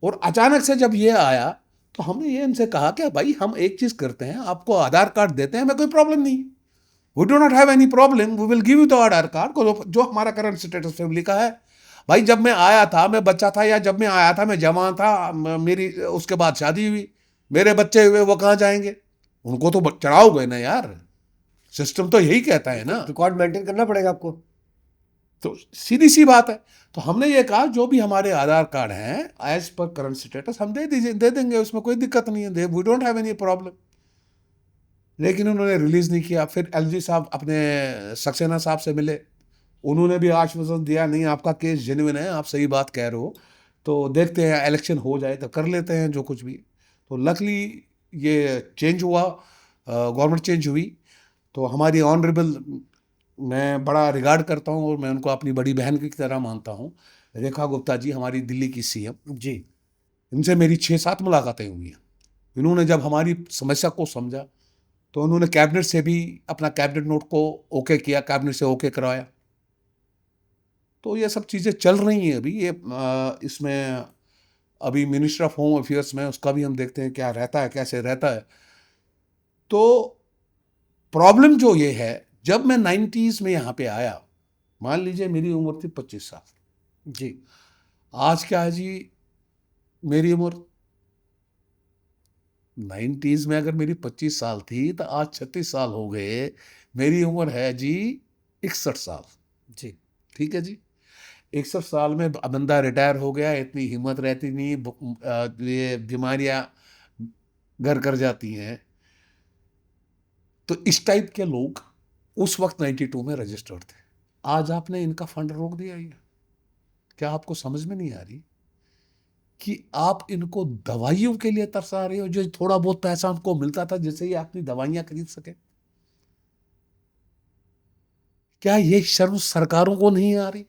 और अचानक से जब ये आया, तो हमने ये इनसे कहा कि भाई हम एक चीज करते हैं, आपको आधार कार्ड देते हैं, हमें कोई प्रॉब्लम नहीं, we do not have any problem, we will give you the Aadhaar card जो हमारा करंट स्टेटस फैमिली का है। भाई जब मैं आया था, मैं बच्चा था, या जब मैं आया था मैं जवान था, मेरी उसके बाद शादी हुई, मेरे बच्चे हुए, वो कहाँ जाएंगे, उनको तो चढ़ाओगे ना यार, सिस्टम तो यही कहता है ना। रिकॉर्ड मेंटेन करना पड़ेगा आपको। तो सीधी सी बात है। तो हमने ये कहा जो भी हमारे आधार कार्ड हैं एज पर करंट स्टेटस हम दे देंगे, उसमें कोई दिक्कत नहीं है, we don't have any problem. लेकिन उन्होंने रिलीज नहीं किया। फिर एलजी साहब अपने सक्सेना साहब से मिले, उन्होंने भी आश्वासन दिया, नहीं आपका केस जेन्युइन है, आप सही बात कह रहे हो, तो देखते हैं इलेक्शन हो जाए तो कर लेते हैं जो कुछ भी। तो लकली ये चेंज हुआ, गवर्नमेंट चेंज हुई, तो हमारी ऑनरेबल, मैं बड़ा रिगार्ड करता हूँ और मैं उनको अपनी बड़ी बहन की तरह मानता हूँ, रेखा गुप्ता जी, हमारी दिल्ली की सीएम। जी। इनसे मेरी 6-7 मुलाकातें हुई हैं। इन्होंने जब हमारी समस्या को समझा, तो उन्होंने कैबिनेट से भी अपना कैबिनेट नोट को ओके किया, कैबिनेट से ओके करवाया। तो ये सब चीज़ें चल रही हैं अभी। ये इसमें अभी मिनिस्टर ऑफ होम अफेयर्स में उसका भी हम देखते हैं क्या रहता है, कैसे रहता है। तो प्रॉब्लम जो ये है, जब मैं 90s में यहाँ पे आया, मान लीजिए मेरी उम्र थी 25 साल। जी। आज क्या है जी, मेरी उम्र 90s में अगर मेरी 25 साल थी, तो आज 36 साल हो गए, मेरी उम्र है जी 61 साल। जी। ठीक है जी, 61 साल में बंदा रिटायर हो गया, इतनी हिम्मत रहती नहीं, ये बीमारियां घर कर जाती हैं। तो इस टाइप के लोग उस वक्त 92 में रजिस्टर्ड थे। आज आपने इनका फंड रोक दिया। ये क्या आपको समझ में नहीं आ रही कि आप इनको दवाइयों के लिए तरसा रहे हो, जो थोड़ा बहुत पैसा उनको मिलता था जिससे ये अपनी दवाइयां खरीद सके? क्या ये शर्म सरकारों को नहीं आ रही?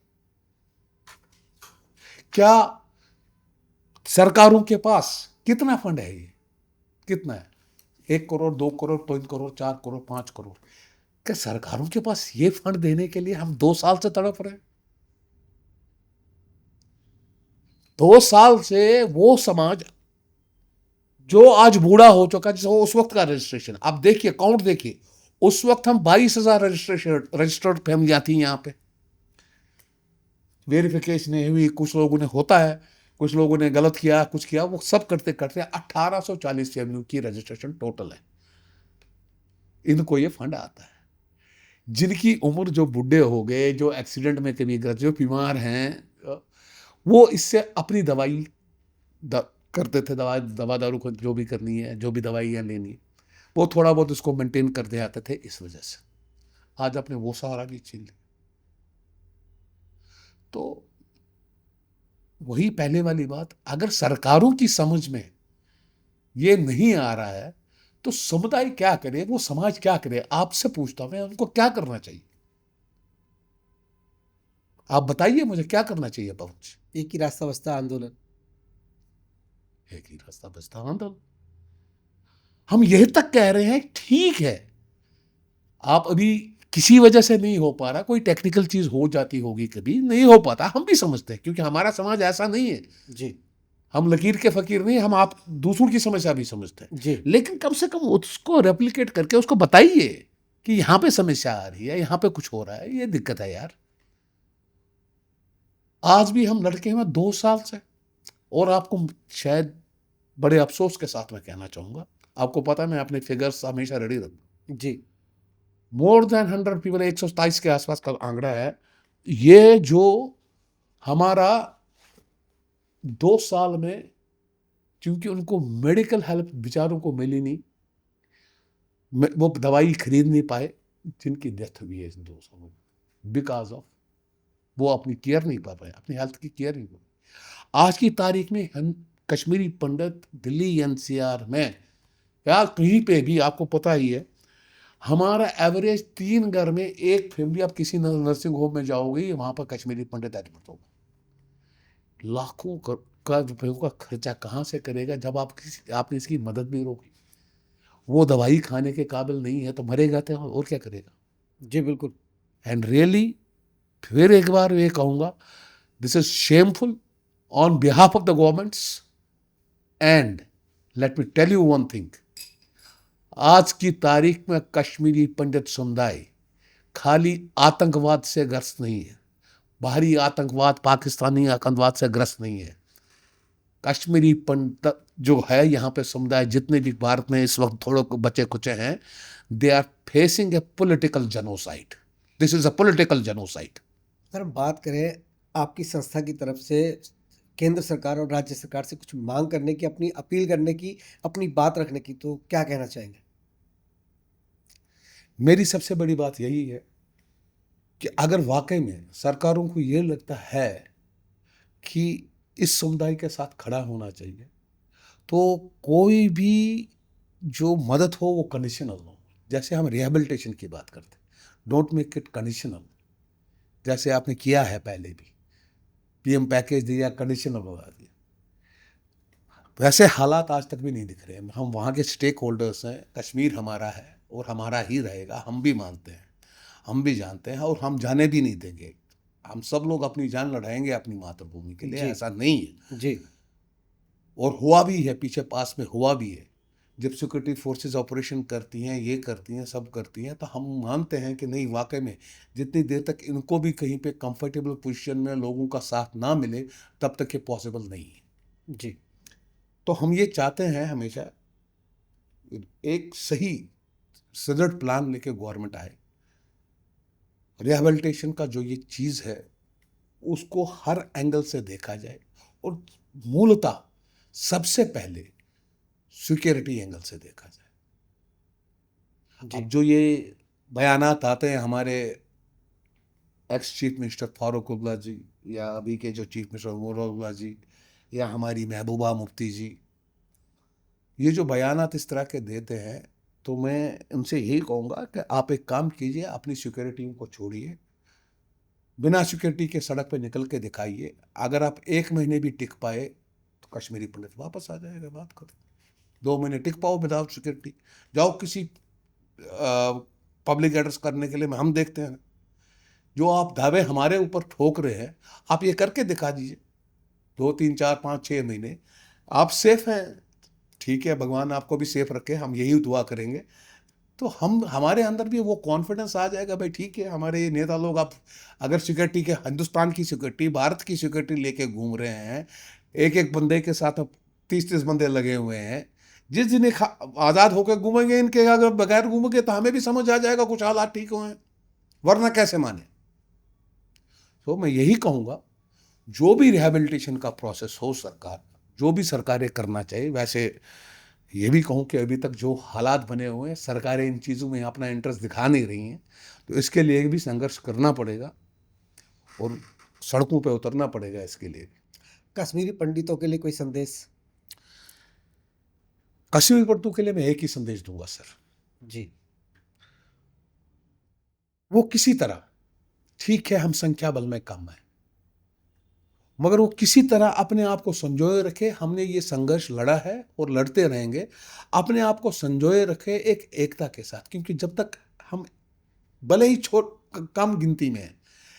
क्या सरकारों के पास कितना फंड है ये? कितना है? 1 करोड़, 2 करोड़, 3 करोड़, 4 करोड़, 5 करोड़। क्या सरकारों के पास ये फंड देने के लिए हम 2 साल से तड़प रहे हैं? 2 साल से वो समाज जो आज बूढ़ा हो चुका, जैसे उस वक्त का रजिस्ट्रेशन आप देखिए, काउंट देखिए, उस वक्त हम 22,000 रजिस्टर्ड फैमिलियां थी यहाँ पे। वेरिफिकेशन नहीं हुई, कुछ लोगों ने होता है, कुछ लोगों ने गलत किया, कुछ किया, वो सब करते करते 1840 फैमिलियों की रजिस्ट्रेशन टोटल है। इनको ये फंड आता है। जिनकी उम्र, जो बूढ़े हो गए, जो एक्सीडेंट में कभी ग्रस्त, जो बीमार हैं, वो इससे अपनी दवाई करते थे, दवा दारू को जो भी करनी है, जो भी दवाइयाँ लेनी है, वो थोड़ा बहुत उसको मेंटेन करते आते थे। इस वजह से आज अपने वो सहारा भी छीन लिया। तो वही पहले वाली बात, अगर सरकारों की समझ में ये नहीं आ रहा है तो समुदाय क्या करे, वो समाज क्या करे? आपसे पूछता हूं मैं, उनको क्या करना चाहिए? आप बताइए मुझे, क्या करना चाहिए पवन जी? एक ही रास्ता बचता आंदोलन। एक ही रास्ता बचता आंदोलन। हम यही तक कह रहे हैं, ठीक है, आप अभी किसी वजह से नहीं हो पा रहा, कोई टेक्निकल चीज हो जाती होगी, कभी नहीं हो पाता, हम भी समझते हैं, क्योंकि हमारा समाज ऐसा नहीं है। जी। हम लकीर के फकीर नहीं, हम आप दूसरों की समस्या भी समझते हैं। जी। लेकिन कम से कम उसको रेप्लिकेट करके उसको बताइए कि यहां पे समस्या आ रही है, यहां पे कुछ हो रहा है, ये दिक्कत है यार। आज भी हम लड़के हैं 2 साल से, और आपको शायद बड़े अफसोस के साथ मैं कहना चाहूंगा, आपको पता है मैं अपने फिगर्स हमेशा रेडी रखूं। जी। मोर देन 100 पीपल, 127 के आसपास का आंकड़ा है ये, जो हमारा 2 साल में, क्योंकि उनको मेडिकल हेल्प बेचारों को मिली नहीं, वो दवाई खरीद नहीं पाए, जिनकी डेथ हुई है इन 2 सालों में, बिकॉज ऑफ वो अपनी केयर नहीं पा पाए, अपनी हेल्थ की केयर नहीं पा पाए। आज की तारीख में हम कश्मीरी पंडित दिल्ली एनसीआर में या कहीं पे भी, आपको पता ही है, हमारा एवरेज 3 घर में एक फैमिली, आप किसी नर्सिंग होम में जाओगे, वहां पर कश्मीरी पंडित एडमिट होगा। लाखों का रुपयों का खर्चा कहाँ से करेगा जब आपने इसकी मदद भी रोकी? वो दवाई खाने के काबिल नहीं है तो मरेगा तो और क्या करेगा? जी बिल्कुल। एंड रियली, फिर एक बार ये कहूंगा, this is shameful on behalf of the governments. And let me tell you one thing, आज की तारीख में कश्मीरी पंडित समुदाय खाली आतंकवाद से ग्रस्त नहीं है, बाहरी आतंकवाद, पाकिस्तानी आतंकवाद से ग्रस्त नहीं है। कश्मीरी पंडित जो है यहाँ पे समुदाय, जितने भी भारत में इस वक्त थोड़े बचे कुचे हैं, they are facing a political genocide. This is a political genocide. अगर हम बात करें आपकी संस्था की तरफ से केंद्र सरकार और राज्य सरकार से कुछ मांग करने की, अपनी अपील करने की, अपनी बात रखने की, तो क्या कहना चाहेंगे? मेरी सबसे बड़ी बात यही है कि अगर वाकई में सरकारों को ये लगता है कि इस समुदाय के साथ खड़ा होना चाहिए, तो कोई भी जो मदद हो वो कंडीशनल हो। जैसे हम रिहेबिलिटेशन की बात करते हैं, डोंट मेक इट कंडीशनल, जैसे आपने किया है पहले भी, पीएम पैकेज दिया, कंडीशनल बना दिया। वैसे हालात आज तक भी नहीं दिख रहे हैं। हम वहाँ के स्टेक होल्डर्स हैं, कश्मीर हमारा है और हमारा ही रहेगा, हम भी मानते हैं, हम भी जानते हैं, और हम जाने भी नहीं देंगे। हम सब लोग अपनी जान लड़ाएंगे अपनी मातृभूमि के लिए, जी। ऐसा नहीं है। जी। और हुआ भी है, पीछे पास में हुआ भी है, जब सिक्योरिटी फोर्सेस ऑपरेशन करती हैं, ये करती हैं, सब करती हैं, तो हम मानते हैं कि नहीं, वाकई में जितनी देर तक इनको भी कहीं पे कंफर्टेबल पोजीशन में लोगों का साथ ना मिले, तब तक ये पॉसिबल नहीं है। जी। तो हम ये चाहते हैं हमेशा एक सही सुदृढ़ प्लान लेके गवर्नमेंट आए, रिहेबिलिटेशन का जो ये चीज़ है उसको हर एंगल से देखा जाए, और मूलतः सबसे पहले सिक्योरिटी एंगल से देखा जाए। जी। अब जो ये बयानात आते हैं हमारे ex chief minister Farooq Abdullah ji, या अभी के जो चीफ मिनिस्टर उमर अब्दुल्ला जी, या हमारी महबूबा मुफ्ती जी, ये जो बयानात इस तरह के देते हैं, तो मैं उनसे यही कहूँगा कि आप एक काम कीजिए, अपनी सिक्योरिटी को छोड़िए, बिना सिक्योरिटी के सड़क पे निकल के दिखाइए। अगर आप 1 महीने भी टिक पाए तो कश्मीरी पंडित वापस आ जाएगा, बात करो। 2 महीने टिक पाओ विदाउट सिक्योरिटी, जाओ किसी पब्लिक एड्रेस करने के लिए, हम देखते हैं। जो आप दावे हमारे ऊपर ठोक रहे हैं, आप ये करके दिखा दीजिए। 2 3 4 5 6 महीने आप सेफ हैं, ठीक है, भगवान आपको भी सेफ रखे, हम यही दुआ करेंगे। तो हम हमारे अंदर भी वो कॉन्फिडेंस आ जाएगा, भाई ठीक है, हमारे ये नेता लोग अब अगर सिक्योरिटी के, हिंदुस्तान की सिक्योरिटी, भारत की सिक्योरिटी लेके घूम रहे हैं, एक एक बंदे के साथ 30-30 बंदे लगे हुए हैं, जिस दिन ये आज़ाद होकर घूमेंगे, इनके अगर बगैर घूमेंगे तो हमें भी समझ आ जाएगा कुछ हालात ठीक हुए हैं, वरना कैसे माने। तो मैं यही कहूँगा, जो भी रिहैबिलिटेशन का प्रोसेस हो, सरकार जो भी सरकारें करना चाहिए, वैसे ये भी कहूँ कि अभी तक जो हालात बने हुए हैं, सरकारें इन चीज़ों में अपना इंटरेस्ट दिखा नहीं रही हैं, तो इसके लिए भी संघर्ष करना पड़ेगा और सड़कों पे उतरना पड़ेगा इसके लिए। कश्मीरी पंडितों के लिए कोई संदेश? कश्मीर पंडितों के लिए मैं एक ही संदेश दूंगा सर, जी। वो किसी तरह, ठीक है हम संख्या बल में कम है, मगर वो किसी तरह अपने आप को संजोए रखे। हमने ये संघर्ष लड़ा है और लड़ते रहेंगे, अपने आप को संजोए रखे एक एकता के साथ, क्योंकि जब तक हम भले ही कम गिनती में हैं,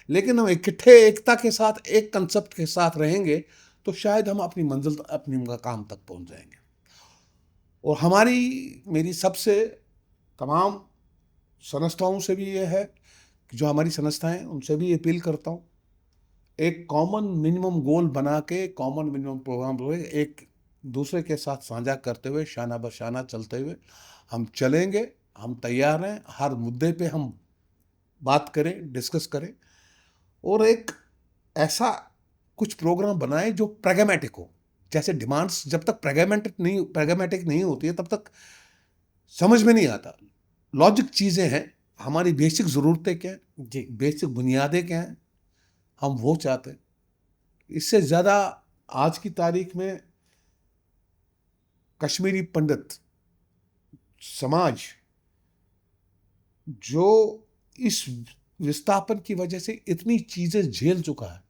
लेकिन हम इकट्ठे एकता के साथ, एक कंसेप्ट के साथ रहेंगे, तो शायद हम अपनी मंजिल, अपनी मुकाम तक पहुंच जाएंगे। और मेरी सबसे तमाम संस्थाओं से भी ये है कि जो हमारी संस्थाएं, उनसे भी अपील करता हूँ, एक कॉमन मिनिमम गोल बना के, कॉमन मिनिमम प्रोग्राम एक दूसरे के साथ साझा करते हुए, शाना बशाना चलते हुए हम चलेंगे। हम तैयार हैं, हर मुद्दे पे हम बात करें, डिस्कस करें, और एक ऐसा कुछ प्रोग्राम बनाएं जो प्रैग्मेटिक हो। जैसे डिमांड्स जब तक प्रैग्मेटिक नहीं होती है, तब तक समझ में नहीं आता। लॉजिक चीज़ें हैं, हमारी बेसिक ज़रूरतें क्या हैं, जी। बेसिक बुनियादें क्या हैं, हम वो चाहते हैं। इससे ज़्यादा आज की तारीख में कश्मीरी पंडित समाज जो इस विस्थापन की वजह से इतनी चीज़ें झेल चुका है,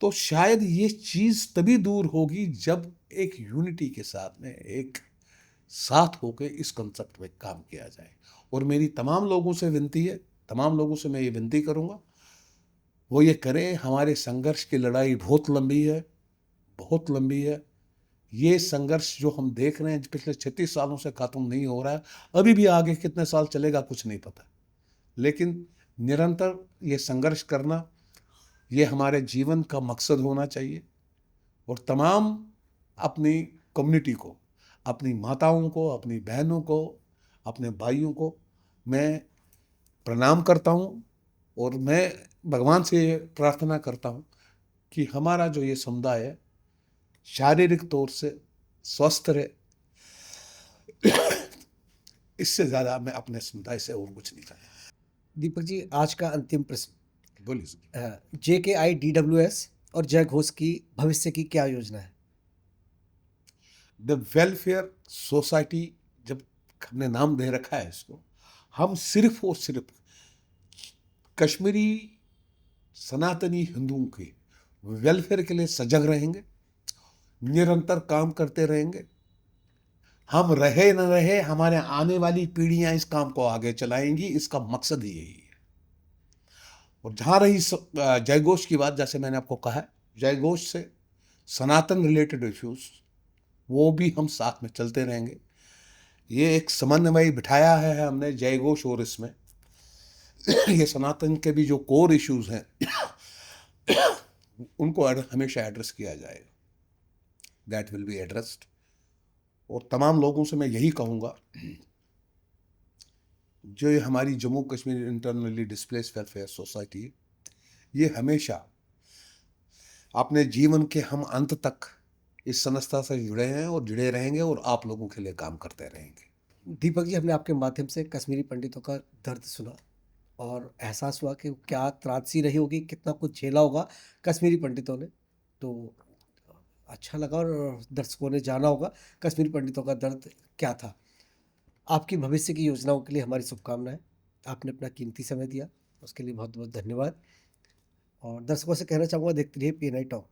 तो शायद ये चीज़ तभी दूर होगी जब एक यूनिटी के साथ में, एक साथ होकर इस कंसेप्ट पे काम किया जाए। और मेरी तमाम लोगों से विनती है, तमाम लोगों से मैं ये विनती करूँगा, वो ये करें। हमारे संघर्ष की लड़ाई बहुत लंबी है, बहुत लंबी है। ये संघर्ष जो हम देख रहे हैं पिछले 36 सालों से ख़त्म नहीं हो रहा है, अभी भी आगे कितने साल चलेगा कुछ नहीं पता, लेकिन निरंतर ये संघर्ष करना, ये हमारे जीवन का मकसद होना चाहिए। और तमाम अपनी कम्युनिटी को, अपनी माताओं को, अपनी बहनों को, अपने भाइयों को मैं प्रणाम करता हूँ, और मैं भगवान से प्रार्थना करता हूँ कि हमारा जो ये समुदाय है, शारीरिक तौर से स्वस्थ रहे। इससे ज़्यादा मैं अपने समुदाय से और कुछ नहीं चाहता। दीपक जी, आज का अंतिम प्रश्न, बोलिए सर। JKI DWS और जय घोष की भविष्य की क्या योजना है? द वेलफेयर सोसाइटी, जब हमने नाम दे रखा है इसको, हम सिर्फ और सिर्फ कश्मीरी सनातनी हिंदुओं के वेलफेयर के लिए सजग रहेंगे, निरंतर काम करते रहेंगे। हम रहे न रहे, हमारे आने वाली पीढ़ियां इस काम को आगे चलाएंगी, इसका मकसद ही यही है। और जहाँ रही जयघोष की बात, जैसे मैंने आपको कहा है, जयघोष से सनातन रिलेटेड इश्यूज, वो भी हम साथ में चलते रहेंगे। ये एक समन्वय बिठाया है हमने जयघोष और इसमें ये सनातन के भी जो कोर इश्यूज हैं उनको हमेशा एड्रेस किया जाएगा, दैट विल बी एड्रेस्ड। और तमाम लोगों से मैं यही कहूँगा, जो ये हमारी Jammu Kashmir internally displaced welfare society है, ये हमेशा अपने जीवन के हम अंत तक इस संस्था से जुड़े हैं और जुड़े रहेंगे, और आप लोगों के लिए काम करते रहेंगे। दीपक जी, हमने आपके माध्यम से कश्मीरी पंडितों का दर्द सुना और एहसास हुआ कि क्या त्रासदी रही होगी, कितना कुछ झेला होगा कश्मीरी पंडितों ने। तो अच्छा लगा, और दर्शकों ने जाना होगा कश्मीरी पंडितों का दर्द क्या था। आपकी भविष्य की योजनाओं के लिए हमारी शुभकामनाएं। आपने अपना कीमती समय दिया, उसके लिए बहुत बहुत धन्यवाद। और दर्शकों से कहना चाहूँगा, देखते रहिए PNI टॉक।